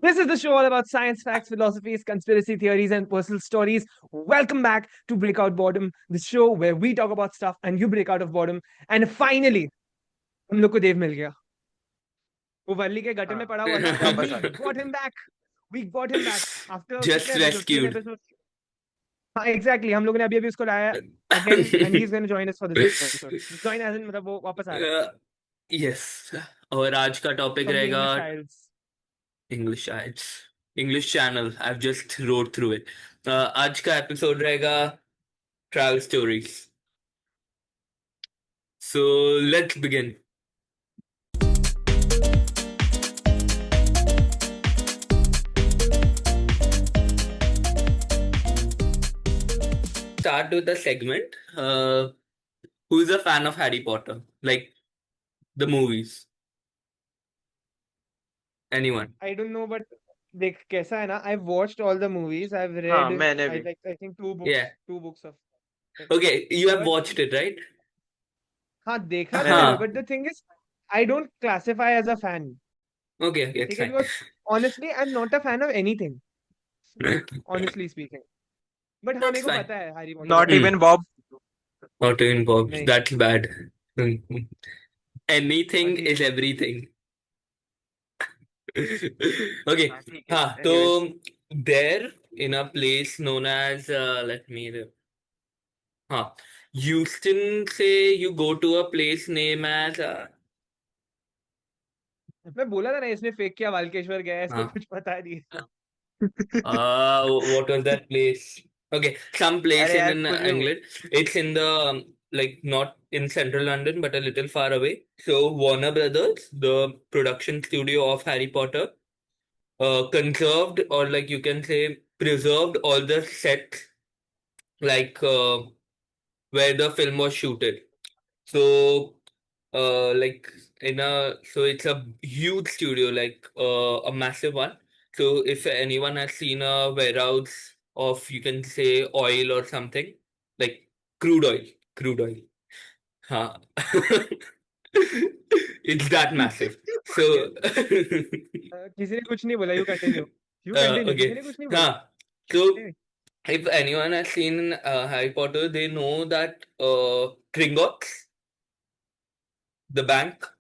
This is the show all about science, facts, philosophies, conspiracy theories, and personal stories. Welcome back to Breakout Boredom, the show where we talk about stuff and you break out of boredom. And finally, हम लोग को देव मिल गया. वो वर्ली के gutter में हाँ पड़ा हुआ था. And वापस we आ गया got him back. We got him back. After Just कितने episodes? 3 rescued. episodes. हाँ, exactly. हम लोगों ने अभी उसको लाया again, and he's going to join us for this episode. Join as in मतलब वो वापस आ रहा है. यस और आज का टॉपिक From the रहेगा English Isles. इंग्लिश शायद English channel I just road through it. आज का एपिसोड रहेगा travel stories. So let's begin. Start with the segment. Who's a fan of Harry Potter? Like the movies? Anyone? I don't know, but देख कैसा है ना. I've watched all the movies. I've हाँ read. मैंने I भी like. I think two books. Yeah. Two books of. Okay, you have But watched it, right? हाँ देखा तो मैंने है. हाँ. But the thing is, I don't classify as a fan. Okay, it's ठीक है, fine. because honestly, I'm not a fan of anything. Honestly speaking. But हाँ That's मेरे को fine. पता है हैरी पॉटर नॉट का. Even Bob Not even Bob. नहीं. That's bad. Anything ठीक is है. everything. Okay. हाँ ठीक है हाँ तो anyways there in a place known as let me हाँ Houston से you go to a place named as मैं बोला था ना इसने फेक किया. वालकेश्वर गया है. इसको हाँ कुछ पता नहीं है. what was that place? Okay, some place अरे यार in कुछ भी बोल England. It's in the like not in central London, but a little far away. So Warner Brothers, the production studio of Harry Potter, conserved or like you can say preserved all the sets like where the film was shooted. So like in a so it's a huge studio, like a massive one. So if anyone has seen a warehouse of you can say oil or something like crude oil. Huh. It's that massive. So किसी ने कुछ नहीं बोला. You continue. You continue. okay. किसी ने कुछ नहीं बोला. Huh. So नहीं. if anyone has seen Harry Potter, they know that Gringotts, the bank.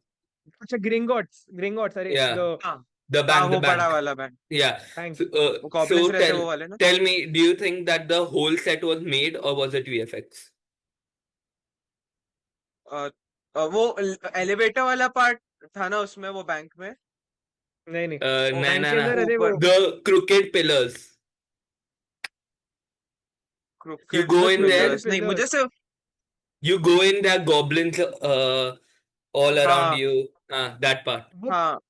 अच्छा ग्रिंगॉट्स. ग्रिंगॉट्स. अरे Yeah, the हाँ the हाँ bank, वो the बड़ा bank. वाला बैंक Yeah. bank. So, वो गॉब्लिन्स रहते tell वो वाले ना tell me, do you think that the whole set was made or was it VFX? वो एलिवेटर वाला पार्ट था ना उसमें वो बैंक में नहीं नहीं. वो Nah, बैंक nah, के अंदर nah. अरे वो ऊपर The crooked pillars. You cricket go the in crooked there, pillars नहीं मुझे pillars. सिर्फ you go in there, goblins all around हाँ you. That part. वो हाँ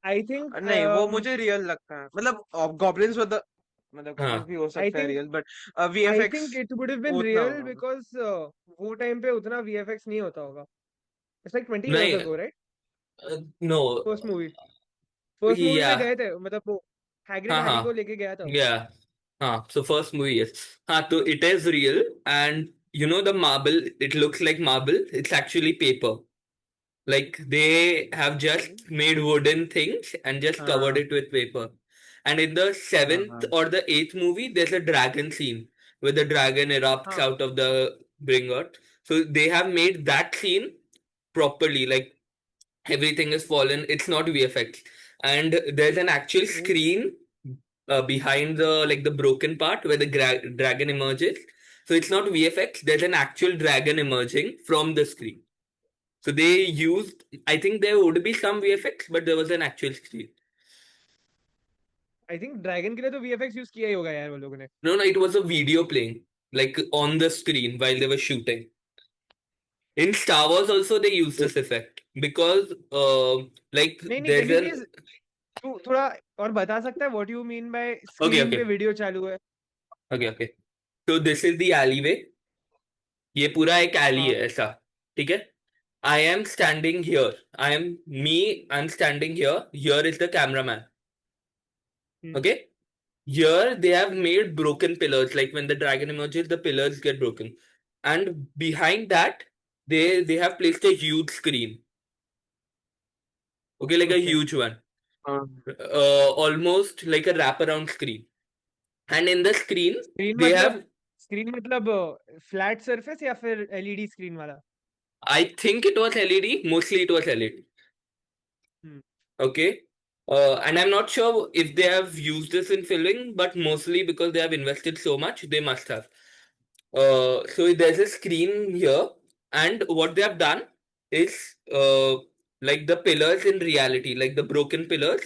I think नहीं वो मुझे रियल लगता है मतलब गॉब्लिन्स मतलब गॉब्लिन्स हाँ. भी हो I सकता है think real but I VFX think it would have been उतना real होगा because वो टाइम पे उतना VFX नहीं होता होगा. It's like 20 years नहीं, ago, right? no. First movie. First movie में Yeah. गए थे. मतलब वो हैग्रिड हाँ हैरी को हाँ. लेके गया था. Yeah. So first movie, yes. So it is real, and you know the marble, it looks like marble. It's actually paper. Like they have just made wooden things and just covered हाँ it with paper. And in the हाँ seventh हाँ or the eighth movie, there's a dragon scene where the dragon erupts हाँ. out of the Gringotts. So they have made that scene properly. Like everything is fallen. It's not VFX. And there's an actual screen behind the like the broken part where the dragon emerges. So it's not VFX. There's an actual dragon emerging from the screen. So they used. I think there would be some VFX, but there was an actual screen. I think dragon के लिए तो VFX use किया ही होगा यार वो लोगों ने. No, it was a video playing like on the screen while they were shooting. In Star Wars also they used this effect because like नहीं नहीं. there's Can you an please तू थोड़ा और बता सकता है what you mean by okay screen पे okay video चालू है. okay. So this is the alleyway. ये पूरा एक alley हाँ. है ऐसा. ठीक है. I am standing here. I'm standing here. Here is the cameraman. Okay. Here they have made broken pillars. Like when the dragon emerges, the pillars get broken. And behind that, they have placed a huge screen. Okay, like a Okay. huge one. almost like a wraparound screen. And in the screen, screen they मतलब have, screen मतलब flat surface या फिर LED screen वाला? I think it was LED, mostly it was LED. Hmm. Okay. And I'm not sure if they have used this in filming, but mostly because they have invested so much, they must have. So there's a screen here, and what they have done is like the pillars in reality, like the broken pillars.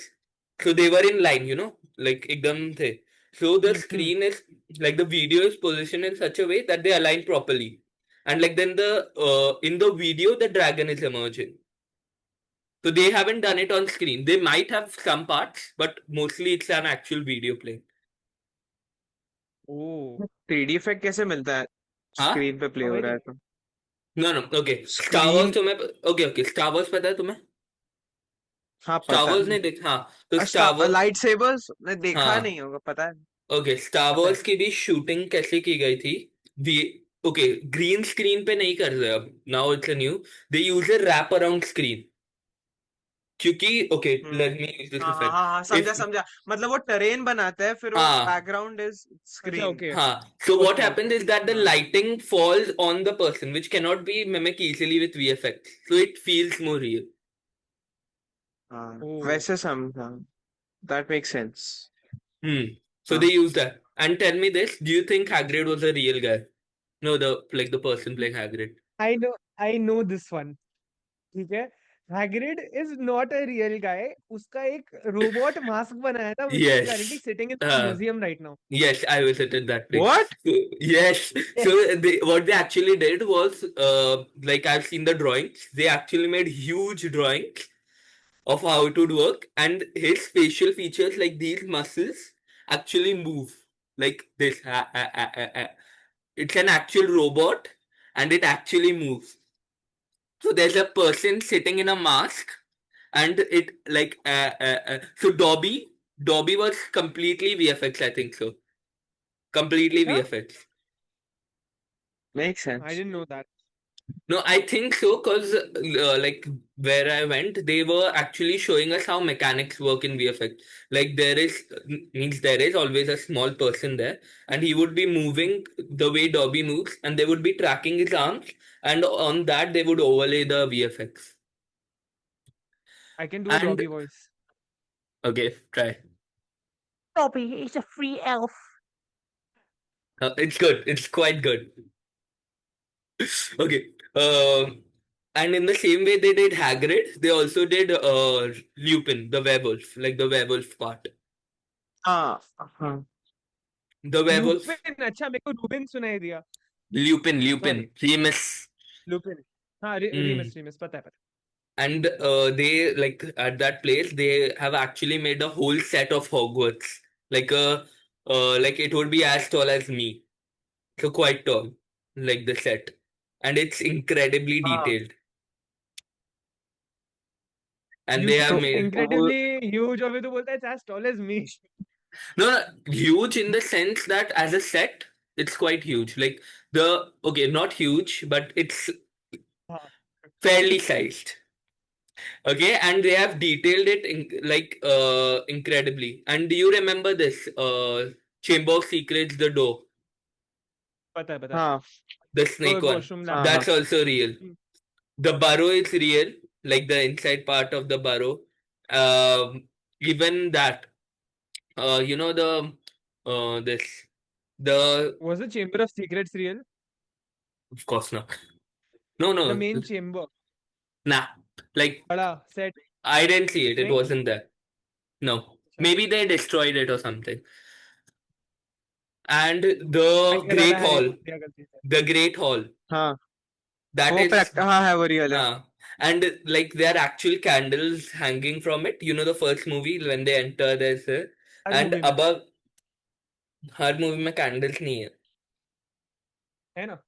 So they were in line, like ekdam the. So the Hmm. screen is like the video is positioned in such a way that they align properly, and like then the in the video the dragon is emerging. So they haven't done it on screen. They might have some parts, but mostly it's an actual video playing. Oh 3D effect कैसे मिलता है हाँ? Screen पे play हो समझ रहा नहीं। है तो? No, no. Okay. Star Wars screen, तुम्हें ओके Star Wars पता है तुम्हें? हाँ Star पता Wars है। नहीं देखा? हाँ तो Star Wars, लाइट सेबर्स ने देखा हाँ नहीं होगा, पता है। ओके Star पता है। Wars की भी शूटिंग कैसे की गई थी? वी ओके ग्रीन स्क्रीन पे नहीं कर रहे अब. Now it's a new. They use a wrap around screen. क्योंकि okay hmm. Let me use this हाँ हाँ इफेक्ट. हाँ हाँ, समझा इफ समझा। मतलब वो टेरेन बनाता है, फिर वो हाँ बैकग्राउंड इज अच्छा screen. Okay. Huh. So what okay okay. happens is that the हाँ lighting falls on the person, which cannot be mimicked easily with VFX. So it feels more real. हाँ, ओह वैसे समझा। That make sense. Hmm. So they हाँ use that. And tell me this: do you think Hagrid was a real guy? No, the person playing Hagrid. I know this one. ठीक है। Hagrid is not a real guy, उसका एक robot mask बनाया था which is currently Yes. sitting in the Uh, museum right now. yes, I visited that place. What? So, yes. So Yes. what they actually did was, like I've seen the drawings. They actually made huge drawings of how it would work, and his facial features, like these muscles, actually move like this. It's an actual robot, and it actually moves. So there's a person sitting in a mask, and it like so Dobby was completely VFX, I think so. Completely Yeah, VFX. Make I sense. didn't know that. No, I think so because like where I went, they were actually showing us how mechanics work in VFX. Like means there is always a small person there, and he would be moving the way Dobby moves, and they would be tracking his arms, and on that they would overlay the VFX. I can do a And Dobby voice. okay, try. Dobby is a free elf. It's good. It's quite good. Okay. And in the same way they did Hagrid, they also did Lupin, the werewolf, like the werewolf part. हाँ हाँ The werewolf, Lupin, अच्छा मेरे को Rubin सुनाई दिया। Lupin, sorry, Remus. Lupin. हाँ Mm. Remus पता है। And they like at that place they have actually made a whole set of Hogwarts, like like it would be as tall as me, so quite tall, like the set, and it's incredibly हाँ। detailed. And You they have said तो made वो incredibly huge और फिर तो बोलता है it's as tall as me. no, huge in the sense that as a set, it's quite huge. Like okay, not huge, but it's हाँ, fairly sized. Okay, and they have detailed it like incredibly. And do you remember this Chamber of Secrets, the door, पता है। हाँ the snake one? Washroom हाँ lab. हाँ That's also real. The burrow is real, like the inside part of the burrow. Even that, the this the Was the Chamber of Secrets real? of course not. No, The no, main chamber, nah. Like बड़ा set, I didn't see it. It नहीं? wasn't there. No. अच्छा, Maybe they destroyed it or something. And I the क्या Great ज्यादा Harry Hall. दिया गलती से। The Great Hall. हाँ। That वो is, प्रैक्ट हाँ है, वो रियल है। and like there are actual candles hanging from it. You know the first movie when they enter, there's her and movie में above हर मूवी में कैंडल्स नहीं है. है ना?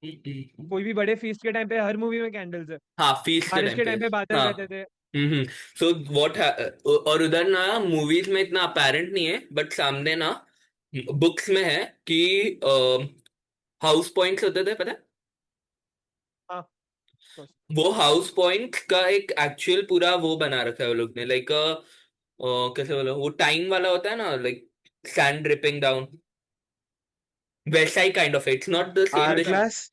कोई भी बड़े फीस्ट के टाइम पे हर मूवी में कैंडल्स है। हाँ फीस्ट के बारिश टाइम के पे. टाइम पे बादल हाँ. रहते थे। सो और उधर ना मूवीज में इतना अपेरेंट नहीं है, बट सामने ना बुक्स में है कि हाउस पॉइंट्स होते थे, पता है? हाँ, course. वो हाउस पॉइंट का एक एक्चुअल पूरा वो बना रखा है वो लोग ने, लाइक कैसे बोला, वो टाइम वाला होता है ना, लाइक सैंड ड्रिपिंग डाउन, वैसा ही kind of, it's not the same hourglass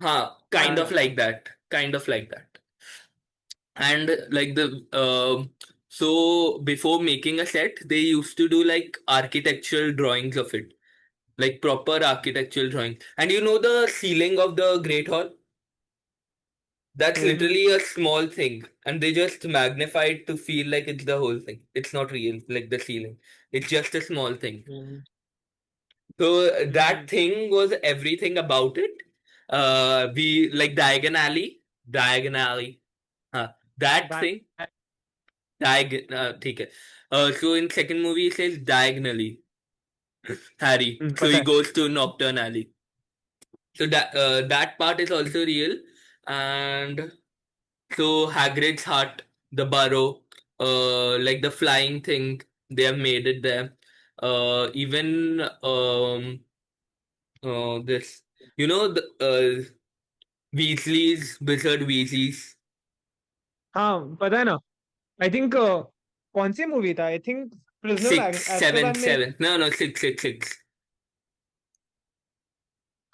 हाँ, kind हाँ of like that, kind of like that. And like so before making a set, they used to do like architectural drawings of it, like proper architectural drawing. And you know the ceiling of the Great Hall? That's Mhm. literally a small thing, and they just magnify it to feel like it's the whole thing. It's not real, like the ceiling. It's just a small thing. So that thing was everything about it. We like Diagon Alley. That That thing, ठीक है. So in second movie it says diagonally, Harry. So पता he है. goes to Nocturne Alley. So that part is also real, and so Hagrid's hut, the burrow, like the flying thing, they have made it there. Even this, you know, the Weasley's Wizard Weasley's हाँ पता है ना. I think कौन सी movie था? I think Prisoner of six, seven, Azkaban में. seven. No, six.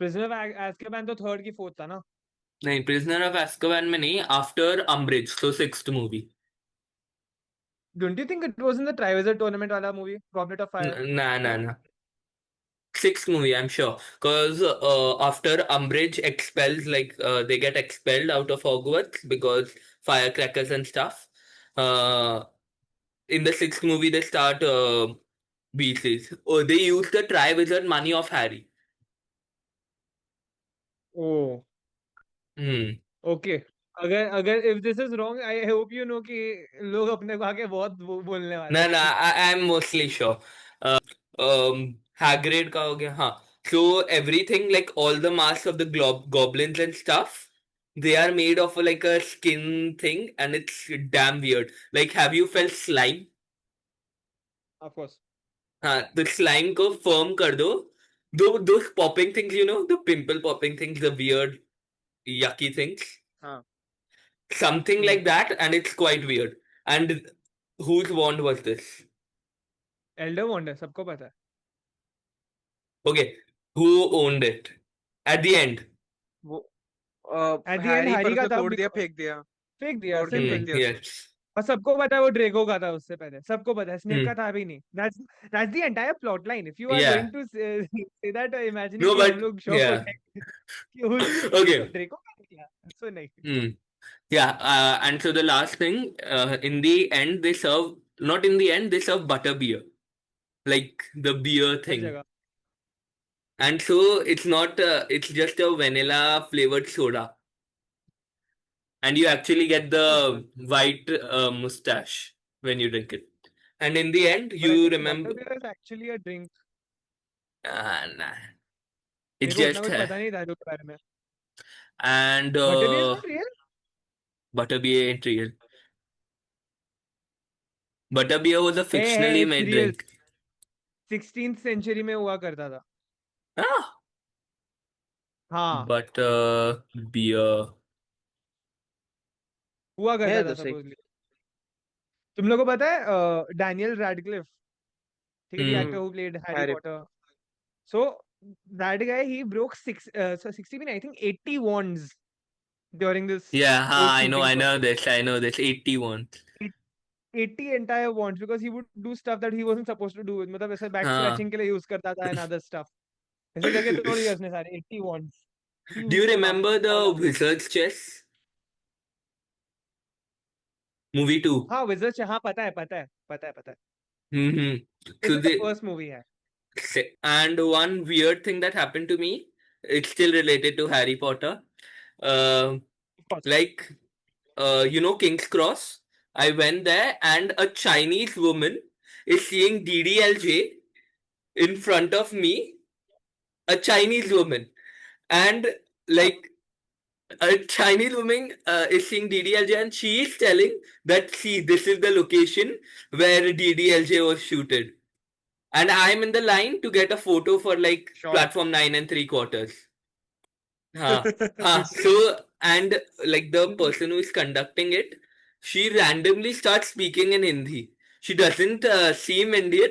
Prisoner of Azkaban तो third की fourth था ना. नहीं, Prisoner of Azkaban में नहीं, after Umbridge, so sixth movie. Don't you think it was in the Triwizard Tournament वाला movie, Goblet of Fire? Nah. Sixth movie, I'm sure. Because after Umbridge expels, like they get expelled out of Hogwarts because firecrackers and stuff. In the sixth movie, they start Weasleys. Oh, they use the Triwizard money of Harry. Oh, Hmm. okay. अगर if this is wrong, I hope you know कि लोग अपने को आके बहुत बोलने वाले No, हैं. I'm mostly sure. Hagrid का हो गया, हाँ. So everything, like all the masks of the goblins and stuff, they are made of like a skin thing, and it's damn weird. Like, have you felt slime? Of course. हाँ, the slime को firm कर दो. Those popping things, you know, the pimple popping things, the weird, yucky things. हाँ. Something like that, and it's quite weird. And whose wand was this? Elder Wand है, सबको पता है. Okay, who owned it? At the end. वो At the end Harry Harry पर का से था, तोड़ दिया, फेंक दिया. फेंक दिया, तोड़ के फेंक सिंपल. दिया उसको. Yes. और सबको पता है वो ड्रेको का था उससे पहले. सबको पता है, स्नेप Hmm. का था भी नहीं. That's the entire plot line. If you are Yeah. going to say that, imagine No, कि हम but लोग शॉक हो yeah. जाएंगे कि उसने Okay. ड्रेको का निकला. So नहीं. Hmm. Yeah. And so the last thing, in the end, they serve, not in the end, they serve butterbeer, like the beer her thing. जगह. And so it's not, it's just a vanilla flavored soda. And you actually get the white mustache when you drink it. And in the end, But I you think remember, butterbeer is actually a drink. nah, it's मेरे को उतना just, कुछ पता नहीं था इसके बारे में. and Butterbeer is not real. butterbeer ain't real. Butterbeer was a fictionally It's made real. drink. 16th century में हुआ करता था. Ah, हाँ, beer. हुआ करता है था तो सही. supposedly. तुम लोगों को पता है डैनियल रैडक्लिफ, ठीक है, the actor who played Harry Harry. Potter. So that guy, he broke 60, I think 80 wands during this Yeah, whole I know shooting I know this. 81. 80 entire wands, because he would do stuff that he wasn't supposed to do. मतलब ऐसे back हाँ. scratching के लिए use करता था and other stuff. ऐसे करके तोड़ दिया उसने सारे 80 wands. He Do you used to knock remember them all the out. Wizard's Chess? Movie 2. हाँ, Wizards, हाँ पता है. Mm-hmm. This So is the first movie है. and one weird thing that happened to me, it's still related to Harry Potter. Of course. Like, you know, King's Cross. I went there and a Chinese woman is seeing DDLJ in front of me. A Chinese woman. And like, a Chinese woman is seeing DDLJ and she is telling that, see, this is the location where DDLJ was shooted. And I'm in the line to get a photo for like Sure. platform 9 and 3/4. So and like the person who is conducting it, she randomly starts speaking in Hindi. She doesn't seem Indian,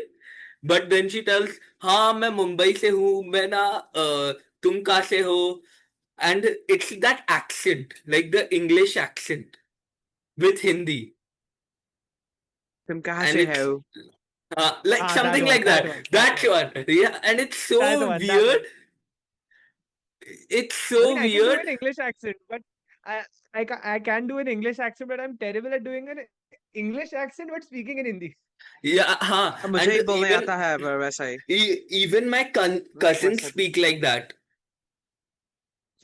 but then she tells, हाँ मैं मुंबई से हूँ, मैं ना तुम कहाँ से हो? And it's that accent, like the English accent with Hindi, तुम कहाँ and से it's हो? like That something one, like that that. one, that That's one, one, yeah, and it's that so one, that one. weird. It's I so mean, I can do weird. an English accent, but I can do an English accent, but I'm terrible at doing an English accent, but speaking in Hindi. Yeah, हाँ, मुझे and ही बोलने even आता है पर वैसा ही even my cousins वैसा speak like that.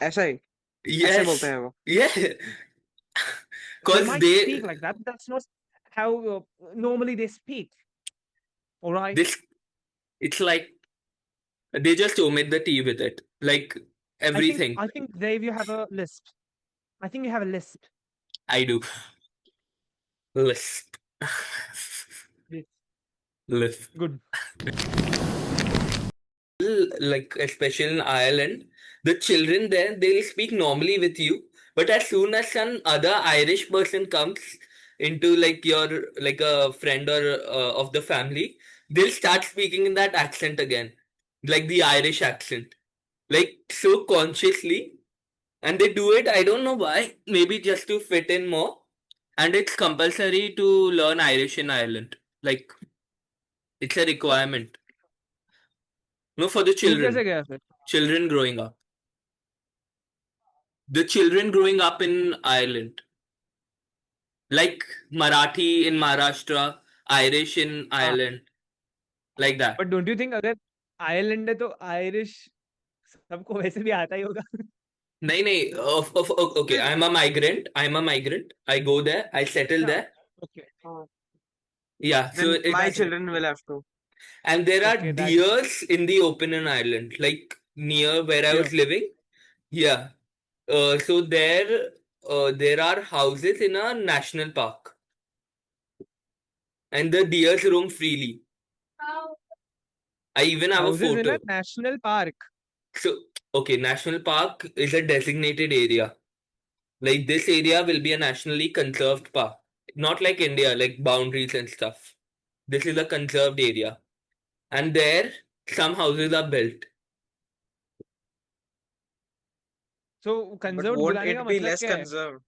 ऐसा ही ऐसे बोलते Yes, हैं वो yeah, They because might speak like that, but that's not how normally they speak. All right. this it's like they just omit the T with it, like everything. I think Dave, you have a lisp. I think you have a lisp. I do. Lisp. Yes. Lisp. Good. Like especially in Ireland, the children there they'll speak normally with you, but as soon as some other Irish person comes into like your like a friend or of the family, they'll start speaking in that accent again, like the Irish accent, like so consciously, and they do it. I don't know why. Maybe just to fit in more. And it's compulsory to learn Irish in Ireland. Like it's a requirement. No, for the तू कैसे children. गया फिर? Children growing up. The children growing up in Ireland. Like Marathi in Maharashtra, Irish in हाँ. Ireland. Like that. But don't you think अगर Ireland है तो Irish सबको वैसे भी आता ही होगा? नहीं नहीं okay, I'm a migrant. I go there, I settle अच्छा. there. Okay. Yeah, so then my it's children will have to and there are Okay, that deers in the open in Ireland, like near where I yeah. was living. Yeah. So there are houses in a national park, and the deers roam freely. I even have a Houses in a photo. national park. So, okay, national park is a designated area. Like this area will be a nationally conserved park. Not like India, like boundaries and stuff. This is a conserved area. And there, some houses are built. So but conserved won't बुलाने का it be मतलब less क्या है? conserved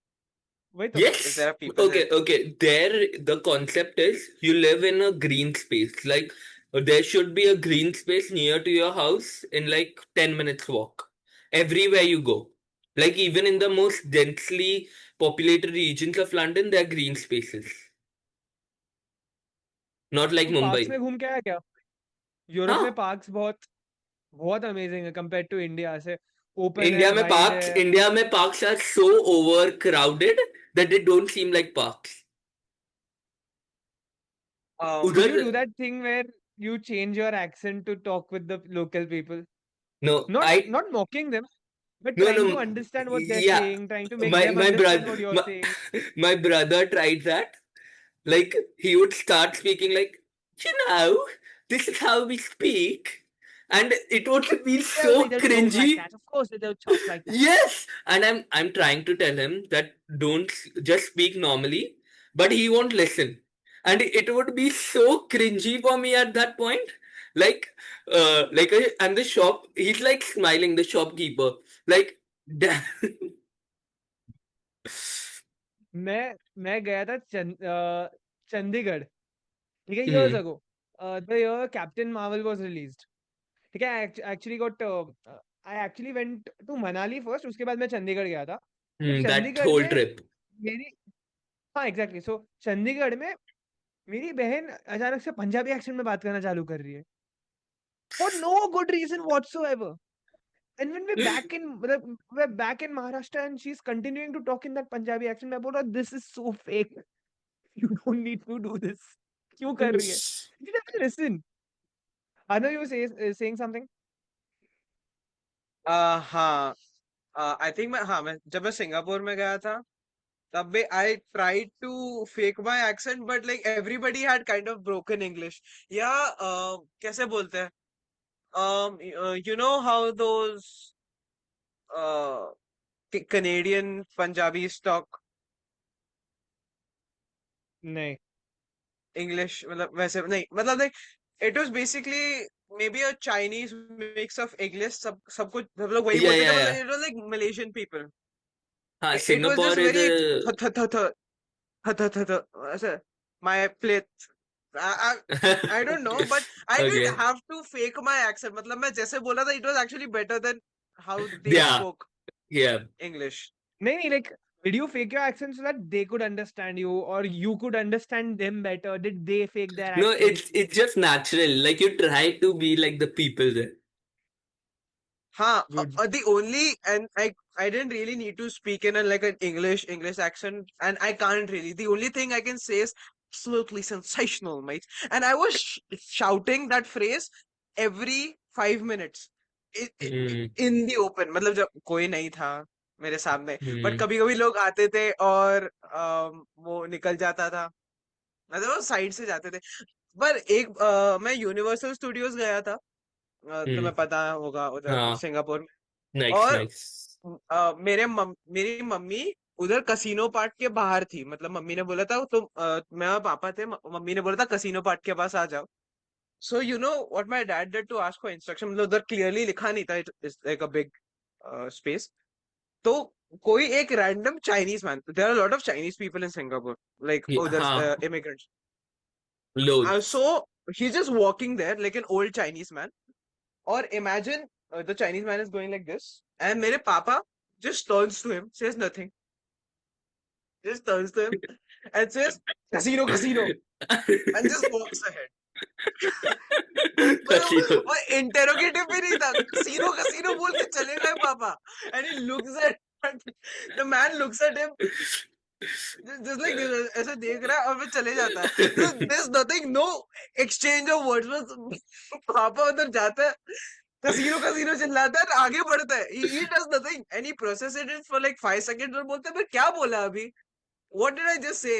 वही तो. if Yes. there are people there? Okay. There, the concept is you live in a green space. Like there should be a green space near to your house in like 10 minutes walk. Everywhere you go. Like even in the most densely populated regions of London, there are green spaces. Not like तू parks में Mumbai. घूम के आया क्या? Europe में हाँ, parks बहुत amazing है कंपेयर टू इंडिया से. ओपन है, वाइड है. India में parks are so overcrowded that they don't seem like parks. um Do you उधर do that thing where you change your accent to talk with the local people? no, Not mocking them, but no, trying to no, understand what they're yeah, saying, trying to make my them my understand brother what you're my, saying. my brother tried that. Like he would start speaking like, you know, this is how we speak, and it would be Well, they so don't talk like cringy. that. Of course, they don't talk like that. Yes, and I'm trying to tell him that don't just speak normally, but he won't listen, and it would be so cringy for me at that point. Like, and the shop, he's like smiling, the shopkeeper, like, damn. मैं गया था चंडीगढ़. ठीक है, years Hmm, ago. The year Captain Marvel was released. ठीक है, I actually went to Manali first. उसके बाद मैं चंडीगढ़ गया था. तो that चंडीगढ़ whole में trip. मेरी हाँ एग्जैक्टली. सो चंडीगढ़ में मेरी बहन अचानक से पंजाबी एक्सेंट में बात करना चालू कर रही है. For no good reason whatsoever. And when we're back in Maharashtra and she's continuing to talk in that Punjabi accent, मैं बोल रहा this is so fake. You don't need to do this. क्यों कर रही है? You didn't even listen. I know you were saying something. हाँ I think मैं जब मैं सिंगापुर में गया था तब भी I tried to fake my accent but like everybody had kind of broken English. Yeah, कैसे बोलते हैं? You know how those Canadian Punjabi stock नहीं. English मतलब वैसे नहीं मतलब like it was basically maybe a Chinese mix of English सब कुछ सब लोग वही Yeah, बोलते थे yeah, मतलब yeah. it was like Malaysian people. हाँ, It was Singapore just is very a th th th th th th th ऐसे my plate. I don't know, but I didn't okay. have to fake my accent. मतलब मैं जैसे बोला था, it was actually better than how they Yeah, spoke yeah. English. नहीं, like, did you fake your accent so that they could understand you, or you could understand them better? Did they fake their No, accents? it's just natural. Like you try to be like the people there. हाँ, Good. the only and I didn't really need to speak in a like an English accent, and I can't really. The only thing I can say is absolutely sensational, mate. And I was shouting that phrase every 5 minutes Hmm. in the open. मतलब जब कोई नहीं था मेरे सामने, but Hmm. कभी कभी लोग आते थे और वो निकल जाता था, मतलब वो साइड से जाते थे. पर एक मैं यूनिवर्सल स्टूडियोज गया था, Hmm. तुम्हें पता होगा उधर हाँ, सिंगापुर में. nice, और nice. मेरी मम्मी उधर कसीनो पार्ट के बाहर थी. मतलब मम्मी ने बोला था तुम मैं और पापा थे, मम्मी ने बोला था कसीनो पार्ट के पास आ जाओ. So you know what my dad did to ask for instruction. मतलब उधर क्लियरली लिखा नहीं था, it is like a big space. तो कोई एक random Chinese man, there are lot of Chinese people in Singapore, like Yeah, उधर हाँ, immigrants. loads. So he's just walking there like an old Chinese man. Or imagine the Chinese man is going like this, and mere papa just turns to him, says nothing, just turns to him and says, "Casino, casino," and just walks ahead. Casino. मतलब वो interrogative भी नहीं था, casino casino बोल के चले गए पापा. And he looks at the man looks at him just like this, ऐसे देख रहा है और वो चले जाता है. There's nothing, no exchange of words. बस पापा उधर जाता है, कसीनो कसीनो चिल्लाता है और आगे बढ़ता है. He does nothing and he processes it for like 5 seconds और बोलता है मैं क्या बोला अभी, what did I just say?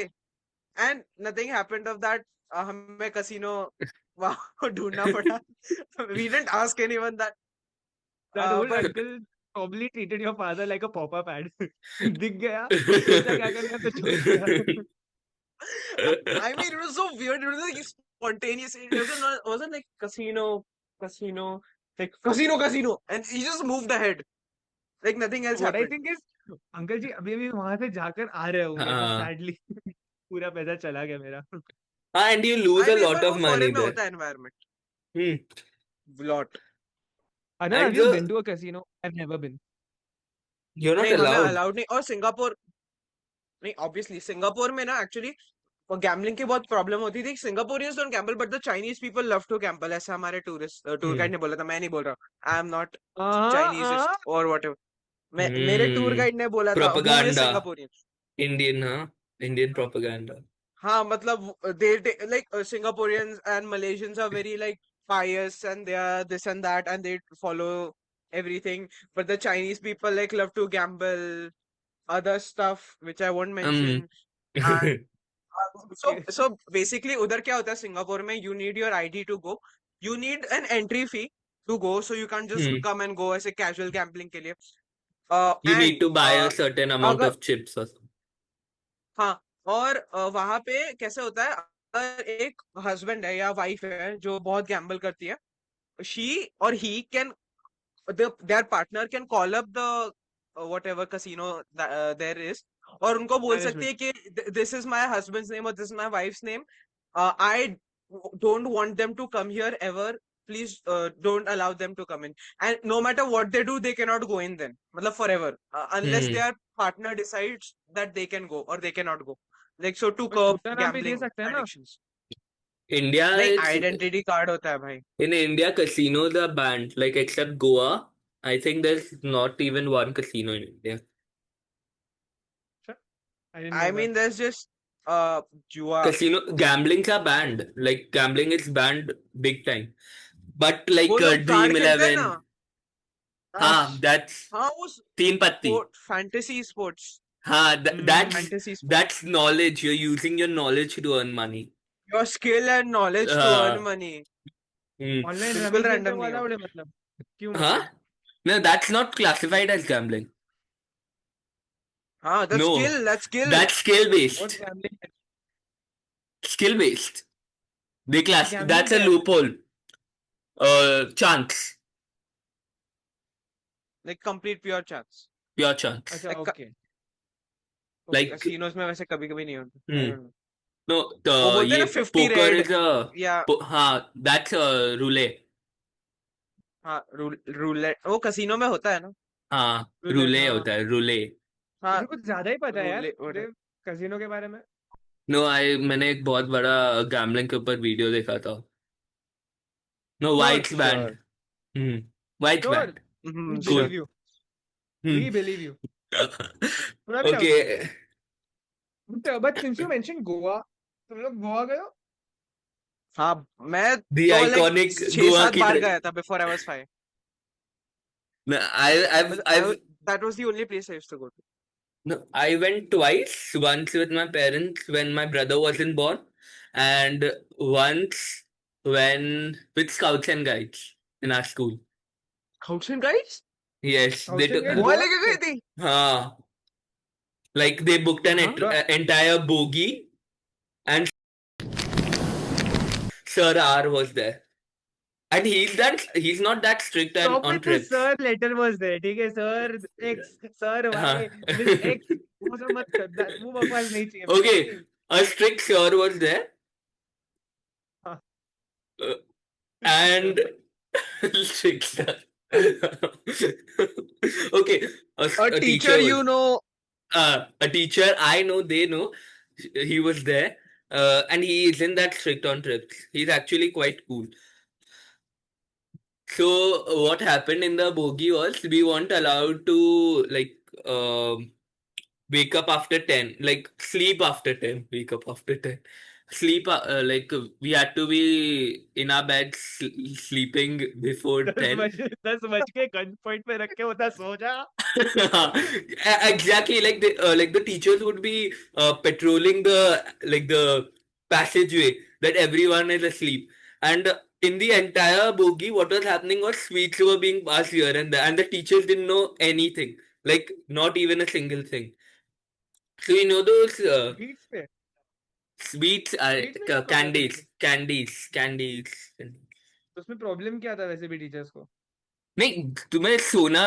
And nothing happened of that. हमें कसीनो वहाँ ढूंढना पड़ा. We didn't ask anyone that. That old But uncle probably treated your father like a pop-up ad. दिख गया, सोचा क्या करना है तो छोड़ दिया. I mean, it was so weird. It was like spontaneous. It wasn't like casino, casino, like casino, casino, and he just moved ahead, like nothing else What I happened. think is, uncle ji अभी अभी वहां से जाकर आ रहे होंगे, तो हाँ, sadly पूरा पैसा चला गया मेरा. and you lose I a mean, lot but of वो money foreign में there. होता है environment, Hmm. lot. Anand, And have you been to a casino? I've never been. you're not नहीं हमें allowed. allowed नहीं. और सिंगापुर नहीं, obviously Singapore में ना actually और गैम्बलिंग की बहुत प्रॉब्लम होती थी. Singaporeans don't gamble but the Chinese people love to gamble. ऐसा हमारे टूर गाइड Hmm. ने बोला था, मैं नहीं बोल रहा. आई एम नॉट Uh, चाइनीजिस्ट और व्हाटएवर. मेरे टूर Hmm. गाइड ने बोला था, who is Propaganda. Singaporean. Indian, huh? Indian propaganda. हाँ मतलब they like Singaporeans and Malaysians are very like pious and they are this and that and they follow everything, but the Chinese people like love to gamble, other stuff which I won't mention. Um. And so okay. so basically उधर क्या होता है Singapore में, you need your ID to go, you need an entry fee to go, so you can't just Hmm. come and go ऐसे casual gambling के लिए. You need And to buy a certain amount अगर of chips or something. हाँ, और वहां पे कैसे होता है, अगर एक हस्बैंड है या वाइफ है जो बहुत गैम्बल करती है, शी और he can their partner can call up the whatever casino there is, और उनको बोल सकती Management. है कि this is my husband's name or this is my wife's name. I don't want them to come here ever. Please don't allow them to come in. And no matter what they do, they cannot go in then. मतलब forever. Unless Hmm. their partner decides that they can go or they cannot go. Like so to But curb दूसरा नाम भी दे gambling सकते हैं ना. addictions. India नहीं, is identity card होता है भाई. in India casinos are banned, like except Goa. I think there's not even one casino in India. Sure. I didn't I know that. mean, there's just जुआ. Casino gamblings are banned. Like gambling is banned big time. But like वो लोग card Dream खेलते हैं ना. 11, हाँ, that's हाँ वो तीन पत्ती. स्पोर्ट फैंटेसी स्पोर्ट्स, हाँ, that's fantasy sport. that's knowledge. You're using your knowledge to earn money. Your skill and knowledge to earn money. Hmm. Online बिल्कुल रमी खेलते रैंडम हो नहीं है. अलाउड है मतलब? क्यों Huh? मतलब? No, that's not classified as gambling. हाँ, that's No, skill. That's skill. that's skill What's based. gambling? Skill based. They class. Gambling That's a क्या है? loophole. Chance. Like complete pure chance. Pure chance. अच्छा, Like okay. Like, casinos में वैसे कभी-कभी नहीं होता. I hmm. don't know. No, वो बोलते हैं ये ना 50 poker red. is a या हाँ, that's a roulette. हाँ, roulette. वो casino में होता है ना? हाँ, Roulette, roulette हाँ. होता है roulette. हाँ, तुझे कुछ ज्यादा ही पता है यार roulette. देव कैसीनो के बारे में. No, मैंने एक बहुत बड़ा गैम्बलिंग के ऊपर वीडियो देखा था. No, Sure, White's band. Sure. White's sure. band. We Sure. believe you. We Hmm. believe you. थोड़ा भी doubt Okay. नहीं. But since you mentioned Goa, तुम लोग गोवा गए हो? हाँ, मैं The तो like iconic 6-7 Goa की बार ट्रिप. गया था before I was 5. No, I've That was the only place I used to go to. no, I went twice. Once with my parents when my brother wasn't born, and once when with Scouts and Guides in our school. Scouts and Guides? Yes, they Scouts and took. Guides Goa Goa लेके गई थी? हाँ, like they booked an Huh? entire bogie, and Sir R was there, and he's not that strict Stop on with the trips. sir letter was there. ठीक है, sir X, sir हाँ. Y, Miss X. वो सब मत कर. वो बकवास नहीं चाहिए. Okay, a strict sir was there, हाँ. and strict sir. Okay, A a teacher was, you know. a teacher I know, they know, he was there, and he isn't that strict on trips. He's actually quite cool. So what happened in the bogie was we weren't allowed to like wake up after 10, like sleep after 10, wake up after 10. Sleep like we had to be in our beds sleeping before 10. 10 बज के gun point पे रख के होता सो जा. Exactly, like the teachers would be patrolling the passageway that everyone is asleep, and in the entire bogie what was happening was sweets were being passed here and there, and the teachers didn't know anything, like not even a single thing. So you know those beats पे sweets, beats में क्या problem है? candies. तो उसमें problem क्या था वैसे भी टीचर्स को? नहीं, तुम्हें सोना,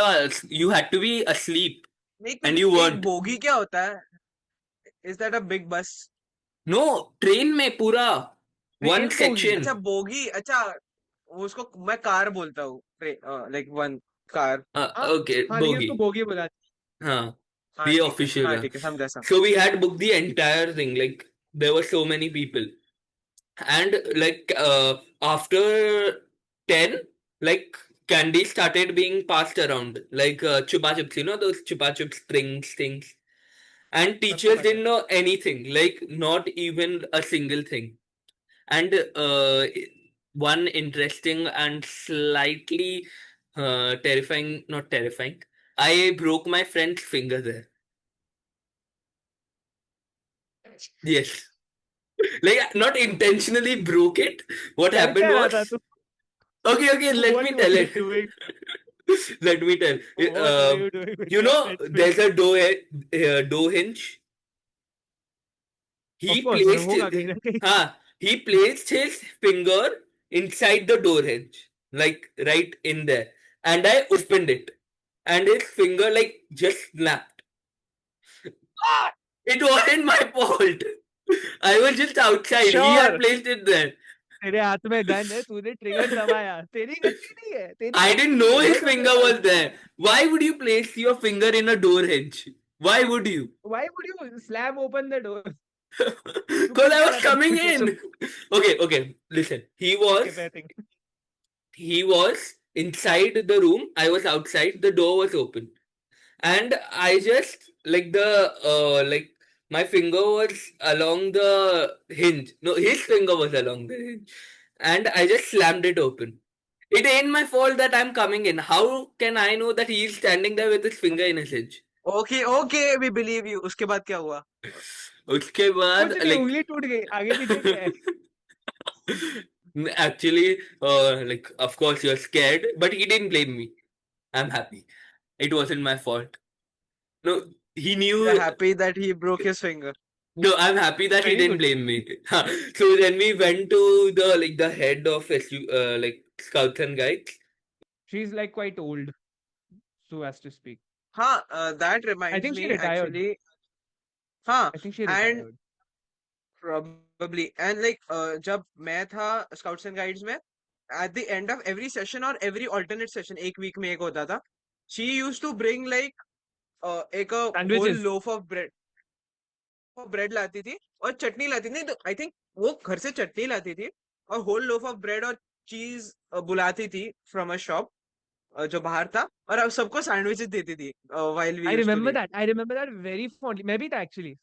you had to be asleep नहीं, and you एक weren't. बोगी क्या होता है? Is that a big bus? No, train में पूरा one Train bogie. section. अच्छा, बोगी. अच्छा, उसको मैं कार बोलता हूँ. Like one car. हाँ Okay, हाँ, लेकिन उसको bogie. बोगी बुलाते. हाँ, हाँ the ठीक है. official हाँ one. ठीक है, समझा समझा. So we had booked the entire thing. Like there were so many people, and like after 10, like candy started being passed around, like chupa chups, you know those chupa chups strings things, and सबको teachers पता didn't know anything, like not even a single thing. And one interesting and slightly terrifying, not terrifying, I broke my friend's finger there. Yes. Like not intentionally broke it. What कर happened क्या रहा was, था तू? okay, let What me were tell you it. doing? Let me tell. What were you doing with You your know, friend's there's finger? a door hinge. Of He course, placed होगा कहीं ना कहीं. he placed his finger inside the door hinge, like right in there, and I opened it, and his finger like just snapped. It wasn't my fault. I was just outside. He had Sure. placed it there. तेरे हाथ में gun है, तूने trigger दबाया. तेरी गलती नहीं है. तेरी I गलती didn't नहीं know है. his Both of finger your was fault. there. Why would you place your finger in a door hinge? Why would you? Why would you slam open the door? Because I was coming in. Okay, listen. Okay, I think. He was inside the room. I was outside. The door was open, and I just like my finger was along the hinge. No, his finger was along the hinge, and I just slammed it open. It ain't my fault that I'm coming in. How can I know that he's standing there with his finger in his hinge? Okay, we believe you. उसके बाद क्या हुआ? उसके बाद कुछ नहीं, like उंगली टूट गई. आगे पीछे क्या है? actually, like of course you're scared, but he didn't blame me. I'm happy. It wasn't my fault. No, he You're knew. happy that he broke his finger. No, I'm happy that he Very didn't good. blame me. So then we went to the head of like Scouts and Guides. She's like quite old, so as to speak. That I reminds think she me retired. actually. Huh, I think she and retired. probably and like जब मैं था Scouts and Guides में, at the end of every session or every alternate session, एक week में एक होता था, she used to bring like एक whole Sandwiches. loaf of bread. वो ब्रेड लाती थी और चटनी लाती थी, तो आई थिंक वो घर से चटनी लाती थी और होल लोफ ऑफ ब्रेड और चीज बुलाती थी फ्रॉम अ शॉप जो बाहर था, और अब सबको सैंडविचेस देती थी while we I used to remember read. that. I remember that very fondly. Maybe that actually.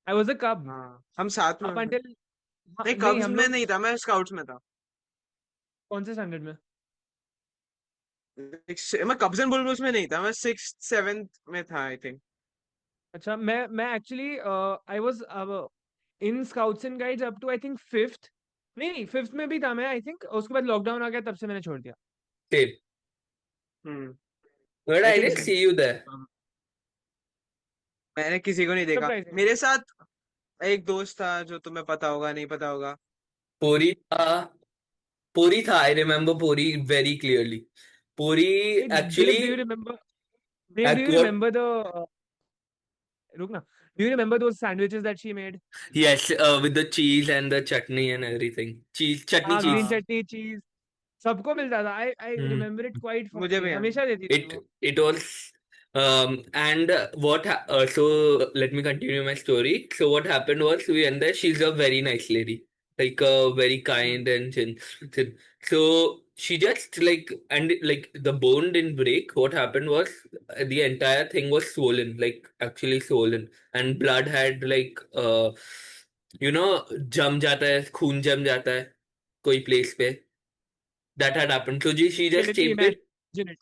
I was a cub हाँ, हम साथ में up until नहीं, नहीं कब्स हम में लोग नहीं था, मैं स्काउट्स में था. कौन से स्टैंडर्ड में? मैं कब्स एंड बुलबुल्स में नहीं था, मैं 6th 7th में था आई थिंक. अच्छा मैं actually I was in scouts and guides up to I think 5th. नहीं 5th में भी था मैं आई थिंक. उसके बाद लॉकडाउन आ गया तब से मैंने छोड़ दिया. Same. Hmm But I I think didn't see you there. मैंने किसी को नहीं देखा. surprising. मेरे साथ एक दोस्त था जो तुम्हें पता होगा नहीं पता होगा. Puri Puri tha. I remember Puri very clearly. Puri Hey, Dave, do you actually remember? Dave, do you what? remember the रुक ना. Do you remember those sandwiches that she made? Yes, with the cheese and the chutney and everything. Cheese, chutney, हाँ, green cheese. हाँ, chutney, cheese. सबको मिलता था. I Hmm. remember it quite मुझे fondly. भी है. हमेशा देती थी वो. It was and so let me continue my story. So what happened was we went there. She's a very nice lady, like very kind and thin. So she just like, and like the bone didn't break. What happened was the entire thing was swollen, like actually swollen, and blood had like you know जम जाता है, खून जम जाता है कोई place पे. That had happened. So she Can just literally taped it. imagine it.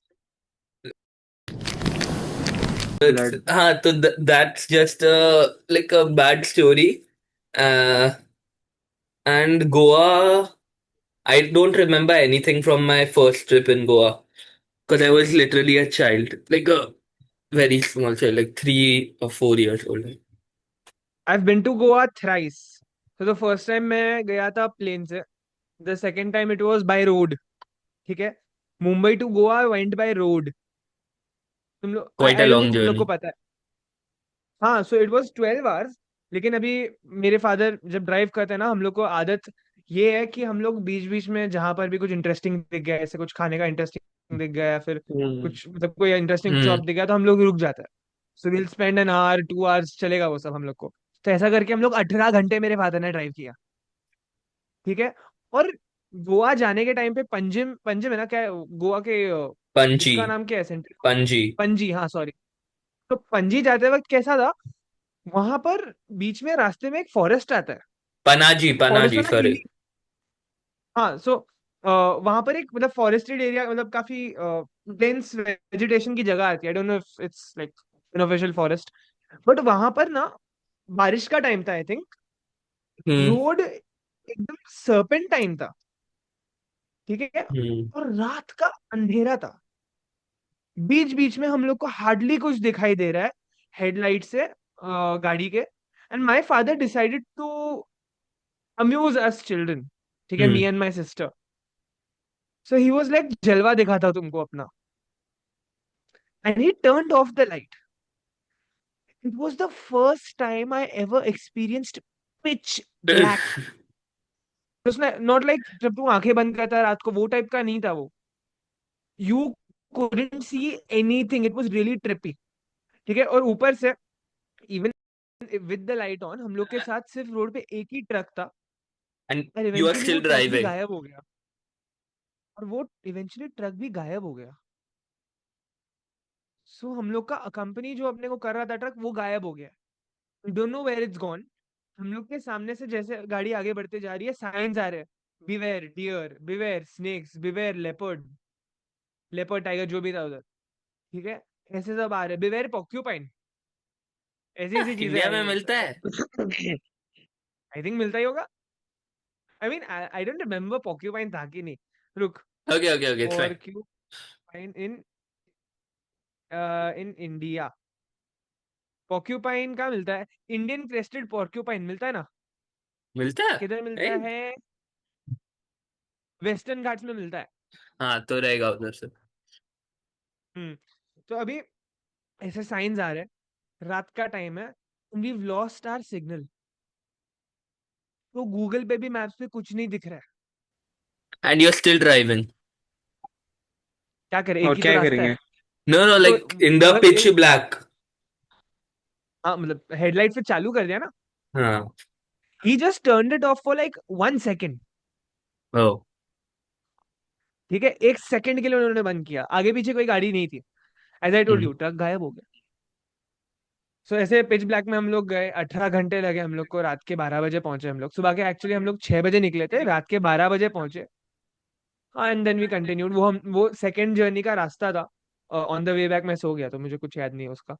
Blood. So that's just like a bad story. Uh, and Goa, I don't remember anything from my first trip in Goa because I was literally a child, like a very small child, like 3 or 4 years old. I've been to Goa thrice. So the first time मैं गया था plane से. The second time it was by road. ठीक है. Mumbai to Goa went by road. तुम लोग Quite a I don't think long तुम लोग को journey. पता है. हाँ, so it was 12 hours. लेकिन अभी मेरे फादर जब ड्राइव करते हैं ना, हम लोग को आदत ये है कि हम लोग बीच बीच में जहां पर भी कुछ इंटरेस्टिंग दिख गया, ऐसे कुछ खाने का इंटरेस्टिंग दिख गया या फिर Hmm. कुछ मतलब कोई इंटरेस्टिंग Hmm. शॉप दिख गया तो हम लोग रुक जाता है. So will spend an hour 2 hours चलेगा वो सब हम लोग को. तो ऐसा करके हम लोग 18 घंटे मेरे फादर ने ड्राइव किया. ठीक है. और गोवा जाने के टाइम पे पंजिम पंजिम है ना क्या है? गोवा के इसका Panji. नाम क्या है सेंटर? Panji. पणजी. हाँ सॉरी. तो पणजी जाते वक्त कैसा था, वहां पर बीच में रास्ते में एक फॉरेस्ट आता है. Panaji. फॉरेस्ट में Panaji. ना Sorry. हाँ सो वहां पर एक मतलब फॉरेस्टेड एरिया, मतलब काफी डेंस वेजिटेशन की जगह आती है. आई don't know if it's like an official forest, but वहां पर ना बारिश का टाइम था आई थिंक. Hmm. रोड एकदम सर्पेंटाइन था. ठीक है. Hmm. और रात का अंधेरा था. बीच बीच में हम लोग को हार्डली कुछ दिखाई दे रहा है हेडलाइट से गाड़ी के. And my father decided to amuse us children. ठीक है, me Hmm. And my sister. So he was like जलवा दिखाता तुमको अपना. And he turned off the light. It was the first time I ever experienced pitch black. उसने not like जब तू आंखें बंद करता है रात को, वो टाइप का नहीं था वो. You couldn't see anything. It was really trippy. ठीक है. और ऊपर से even with the light on हम लोग के साथ सिर्फ रोड पे एक ही ट्रक था. And और you are इवेंचुअली वो still ट्रक भी driving. गायब हो गया. और वो इवेंचुअली ट्रक भी गायब हो गया. सो हम लोग का कंपनी जो अपने को कर रहा था ट्रक, वो गायब हो गया. We don't know where it's gone. हम लोग के सामने से जैसे गाड़ी आगे बढ़ते जा रही है, साइंस आ रहे हैं. Beware deer, beware snakes, beware leopard, leopard tiger जो भी था उधर. ठीक है. ऐसे सब आ रहे हैं. Beware porcupine. ऐसी ऐसी चीजें आ इंडिया रही में है. मिलता है. आई थिंक मिलता ही होगा. I mean I don't remember porcupine था कि नहीं. रुक. Okay, okay, okay. It's fine. Porcupine in in India. Porcupine कहाँ मिलता है? इंडियन क्रेस्टेड पोर्क्यूपाइन मिलता है ना? मिलता है? किधर मिलता नहीं? है? वेस्टर्न घाट्स में मिलता है। हाँ तो रहेगा उधर से। हम्म तो अभी ऐसे साइंस आ रहे हैं, रात का टाइम है, वी लॉस्ट आवर सिग्नल, तो गूगल पे भी मैप्स पे कुछ नहीं दिख रहा है। And you are still driving? क्या करें, एक और ही तो क्या रास्ता करेंगे? है। नो नो, तो लाइक इन द मतलब पिच ब्लैक। हाँ मतलब हेडलाइट से चालू कर दिया ना। हाँ। He just turned it off for like 1 second. Oh. ठीक है, 1 सेकेंड के लिए उन्होंने बंद किया, आगे पीछे कोई गाड़ी नहीं थी। As I told you, truck गायब हो गया। सो ऐसे पिच ब्लैक में हम लोग गए, 18 घंटे लगे हम लोग को, रात के 12 बजे पहुंचे हम लोग। सुबह के एक्चुअली हम लोग 6 बजे निकले थे, रात के 12 बजे पहुंचे। And then we continued. वो सेकंड जर्नी का रास्ता था। ऑन द वे बैक मैं सो गया, तो मुझे कुछ याद नहीं है उसका।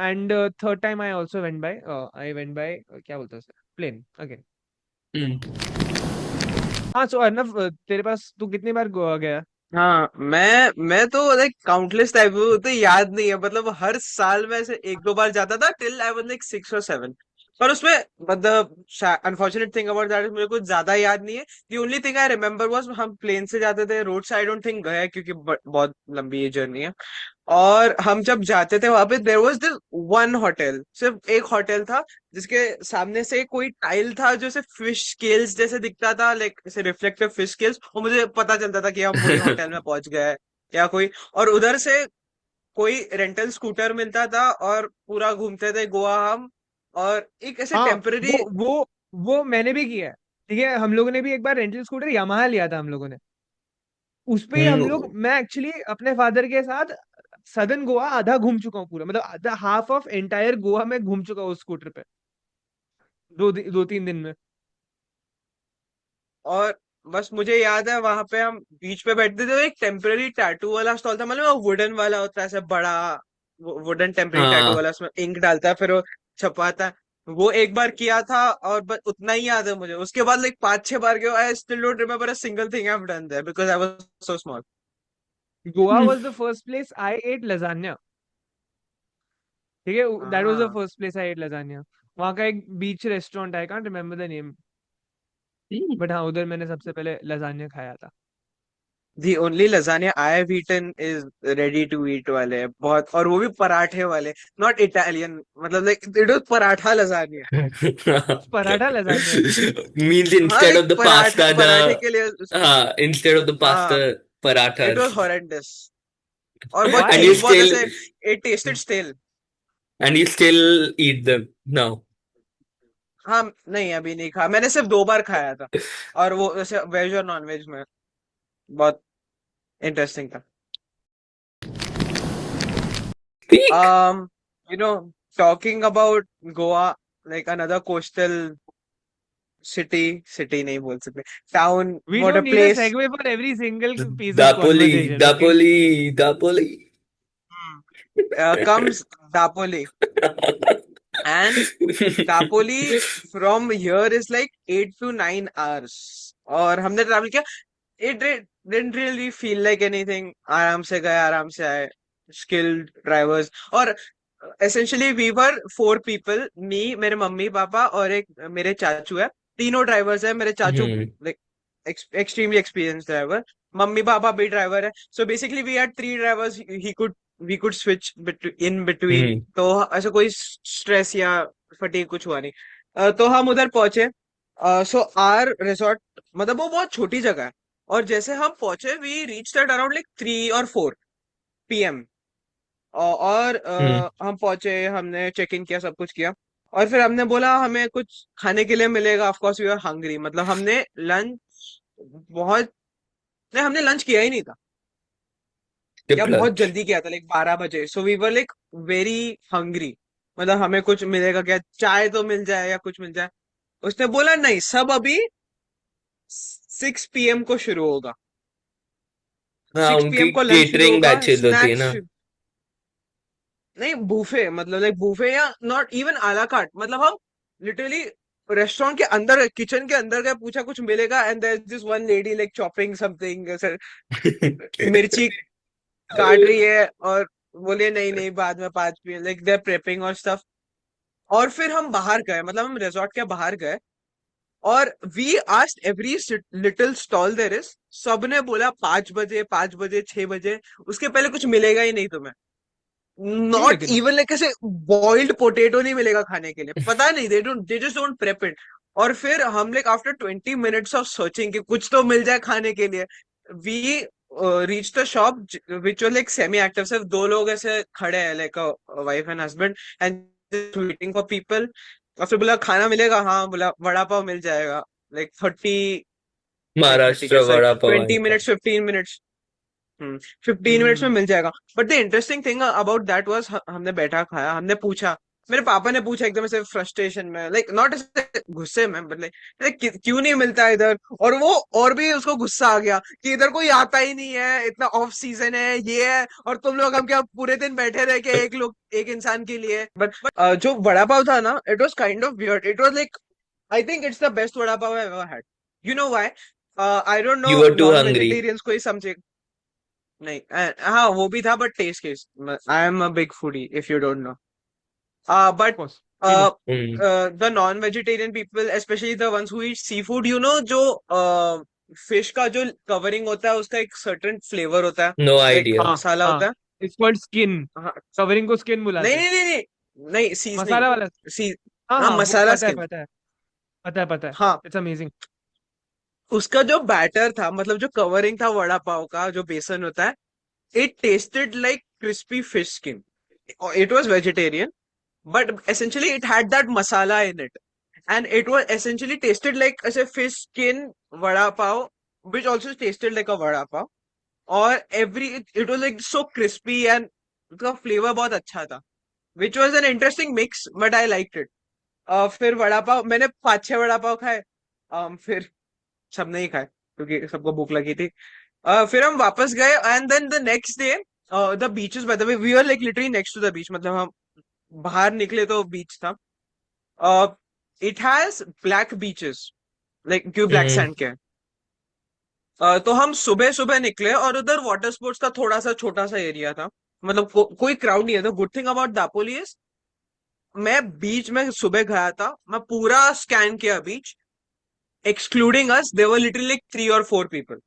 And third time I also went by, I went by, क्या बोलते हैं उसे, प्लेन अगेन। हाँ, सो अर्नव, तेरे पास तू कितनी बार गोवा गया? हाँ, मैं तो लाइक काउंटलेस टाइप हूँ, तो याद नहीं है। मतलब हर साल मैं ऐसे एक दो बार जाता था, टिल आई वाज लाइक 6 और 7। पर उसमें मतलब अनफॉर्चुनेट थिंग अबाउट दैट, मुझे कुछ ज्यादा याद नहीं है। The only thing I remember was हम प्लेन से जाते थे, रोड से आई डोंट थिंक गए, क्योंकि बहुत लंबी ये जर्नी है। और हम जब जाते थे वहां पे, there was this one hotel, सिर्फ एक होटल था, जिसके सामने से कोई टाइल था जो सिर्फ फिश स्केल्स जैसे दिखता था, लाइक ऐसे रिफ्लेक्टिव फिश स्केल्स, और मुझे पता चलता था कि हम वही होटल में पहुंच गए या कोई। और उधर से कोई रेंटल स्कूटर मिलता था, और पूरा घूमते थे गोवा हम। और एक ऐसे हाँ, टेम्पररी। वो मैंने भी किया है। ठीक है, हम लोगों ने भी एक बार रेंटल स्कूटर यामाहा लिया था हम लोगों ने। उस पे ही हम लोग, हम्म। मैं एक्चुअली अपने फादर के साथ सदर्न गोवा आधा घूम चुका हूँ पूरा, मतलब आधा, हाफ ऑफ एंटायर गोवा में घूम चुका हूँ उस स्कूटर पे, 2-3 दिन में। और बस मुझे याद है वहां पे हम बीच पे बैठते थे, एक टेम्पररी टैटू वाला स्टॉल था, मतलब वो वुडन वाला होता है, ऐसे बड़ा वुडन टेम्पररी टैटू हाँ। वाला, उसमें इंक डालता है, फिर वो छपाता है। वो एक बार किया था, और बस उतना ही याद है मुझे। उसके बाद लाइक 5-6 बार गया, I still don't remember a single thing I have done there, because I was so small. Goa was the first place I ate lasagna. ठीक है, दैट वाज द हाँ, first place I ate lasagna. वहाँ का एक beach restaurant, I can't remember the name, but हाँ, उधर मैंने सबसे पहले लजान्या खाया था। The only lasagna I have eaten is ready to eat वाले, बहुत, और वो भी पराठे वाले, नॉट इटालियन, मतलब like it was paratha lasagna. Paratha lasagna. Means हाँ, instead लाइक of the पराठे pasta, पराठे the के लिए instead of the हाँ, pasta, it was parathas. Horrendous. और बहुत And you Why? चीज, बहुत still ऐसे, it tasted stale. and you still eat them now. हाँ, नहीं अभी नहीं खाया, मैंने सिर्फ 2 बार खाया था। और वो ऐसे वेज और नॉन वेज में बहुत इंटरेस्टिंग था। Speak. You know, talking about Goa, like another coastal city नहीं बोल सकते, town, We what a don't need a place, segue for every single piece of Dapoli, conversation, okay? Dapoli, Dapoli. comes Dapoli. And Dapoli from here is like 8 to 9 hours, और हमने travel किया। It didn't really feel like anything. आराम से गए, आराम से आए, skilled drivers। और essentially we were 4 people, me, मेरे मम्मी पापा और एक मेरे चाचू है। तीनों ड्राइवर्स है, मेरे चाचू Hmm. like extremely experienced driver, mummy papa भी ड्राइवर है। So basically we had 3 drivers, he could we could switch in between, Hmm. तो ऐसा कोई स्ट्रेस या फटीग कुछ हुआ नहीं। तो हम उधर पहुंचे। सो आर रिसोर्ट, मतलब वो बहुत छोटी जगह है। और जैसे हम पहुंचे, we reach at around like 3 और 4 PM। और Hmm. हम पहुंचे, हमने चेक इन किया, सब कुछ किया। और फिर हमने बोला हमें कुछ खाने के लिए मिलेगा, of course we are hungry, मतलब हमने लंच बहुत, नहीं हमने लंच किया ही नहीं था, या Tip बहुत lunch. जल्दी किया था, लाइक 12 बजे। So we were like very hungry, मतलब हमें कुछ मिलेगा क्या, चाय तो मिल जाए या कुछ मिल जाए। उसने बोला नहीं, सब अभी 6 PM को शुरू होगा। हाँ, 6 PM उनकी को लंच शुरू केटरिंग होगा, बैचेस होती है स्नैक्स। ना। नहीं, बूफे, मतलब लाइक बूफे, या नॉट इवन आला कार्ट, मतलब हम लिटरली रेस्टोरेंट के अंदर, किचन के अंदर गए, पूछा कुछ मिलेगा, and there is this one lady like chopping something, मिर्ची काट रही है, और बोले नहीं नहीं बाद में 5 PM, लाइक दे प्रेपिंग और स्टफ। और फिर हम बाहर गए, मतलब हम रिजॉर्ट के बाहर गए, और we asked every little stall there is, सबने बोला 5 बजे, 5 बजे, 6 बजे, उसके पहले कुछ मिलेगा ही नहीं तुम्हें। क्यों नॉट लेकिन? इवन लाइक ऐसे बॉइल्ड पोटेटो नहीं मिलेगा खाने के लिए, पता नहीं, they just don't prep it. और फिर हम like after 20 minutes of searching कि कुछ तो मिल जाए खाने के लिए, we reach the shop which was like semi active, सिर्फ दो लोग ऐसे खड़े हैं, like wife and husband, and waiting for people. और फिर बोला खाना मिलेगा, हाँ, बोला वड़ा पाव मिल जाएगा, लाइक 30 महाराष्ट्र क्या, sorry, vada pav 20 minutes, 15 minutes, 15 minutes में हम्म मिल जाएगा। But the interesting thing about that was, हमने बैठा खाया, हमने पूछा, मेरे पापा ने पूछा एकदम ऐसे फ्रस्ट्रेशन में, लाइक नॉट ऐसे गुस्से में, बट लाइक क्यों नहीं मिलता इधर, और वो और भी उसको गुस्सा आ गया कि इधर कोई आता ही नहीं है, इतना ऑफ सीजन है, ये है, और तुम लोग हम क्या पूरे दिन बैठे रह के एक इंसान के लिए। बट जो वड़ा पाव था ना, it was kind of weird, it was like, I think it's the best vada pav I ever had. You know why? I don't know, You were too non hungry. Vegetarians कोई समझे नहीं, हाँ वो भी था, but taste case, I am a big foodie if you don't know. of but course we know. Hmm. The non vegetarian people, specially the ones who eat sea food, you know, जो fish का जो covering होता है उसका एक certain flavour होता है, No like idea. हाँ मसाला हाँ, होता है। It's called skin. हाँ, कवरिंग को स्किन नहीं बुलाते हैं। नहीं नहीं नहीं नहीं, सीजनिंग, मसाला वाला। सी हाँ हाँ, हाँ, वो मसाला पता है स्किन। पता है पता है पता है। हाँ, इट्स अमेजिंग। उसका जो बैटर था, मतलब जो कवरिंग था वड़ा पाव का, जो बेसन होता है, it tasted like crispy fish skin. It was vegetarian, but essentially it had that masala in it. And it was essentially tasted like as a fish skin vada pav, which also tasted like a vada pav. Or it was like so crispy, and the flavor बहुत अच्छा था, which was an interesting mix, but I liked it. फिर वड़ा पाव मैंने 5-6 वड़ा पाव खाए, फिर सब नहीं खाए क्योंकि सबको भूख लगी थी। फिर हम वापस गए, and then the next day, the beaches, by the way we are like literally next to the beach, मतलब हम बाहर निकले तो बीच था। It has black beaches, like क्यों ब्लैक Hmm. सैंड के हैं। तो हम सुबह सुबह निकले, और उधर वाटर स्पोर्ट्स का थोड़ा सा छोटा सा एरिया था, मतलब कोई क्राउड नहीं है। तो good thing about Dapoli is, मैं बीच में सुबह गया था, मैं पूरा स्कैन किया beach, excluding us there were literally like 3 or 4 people.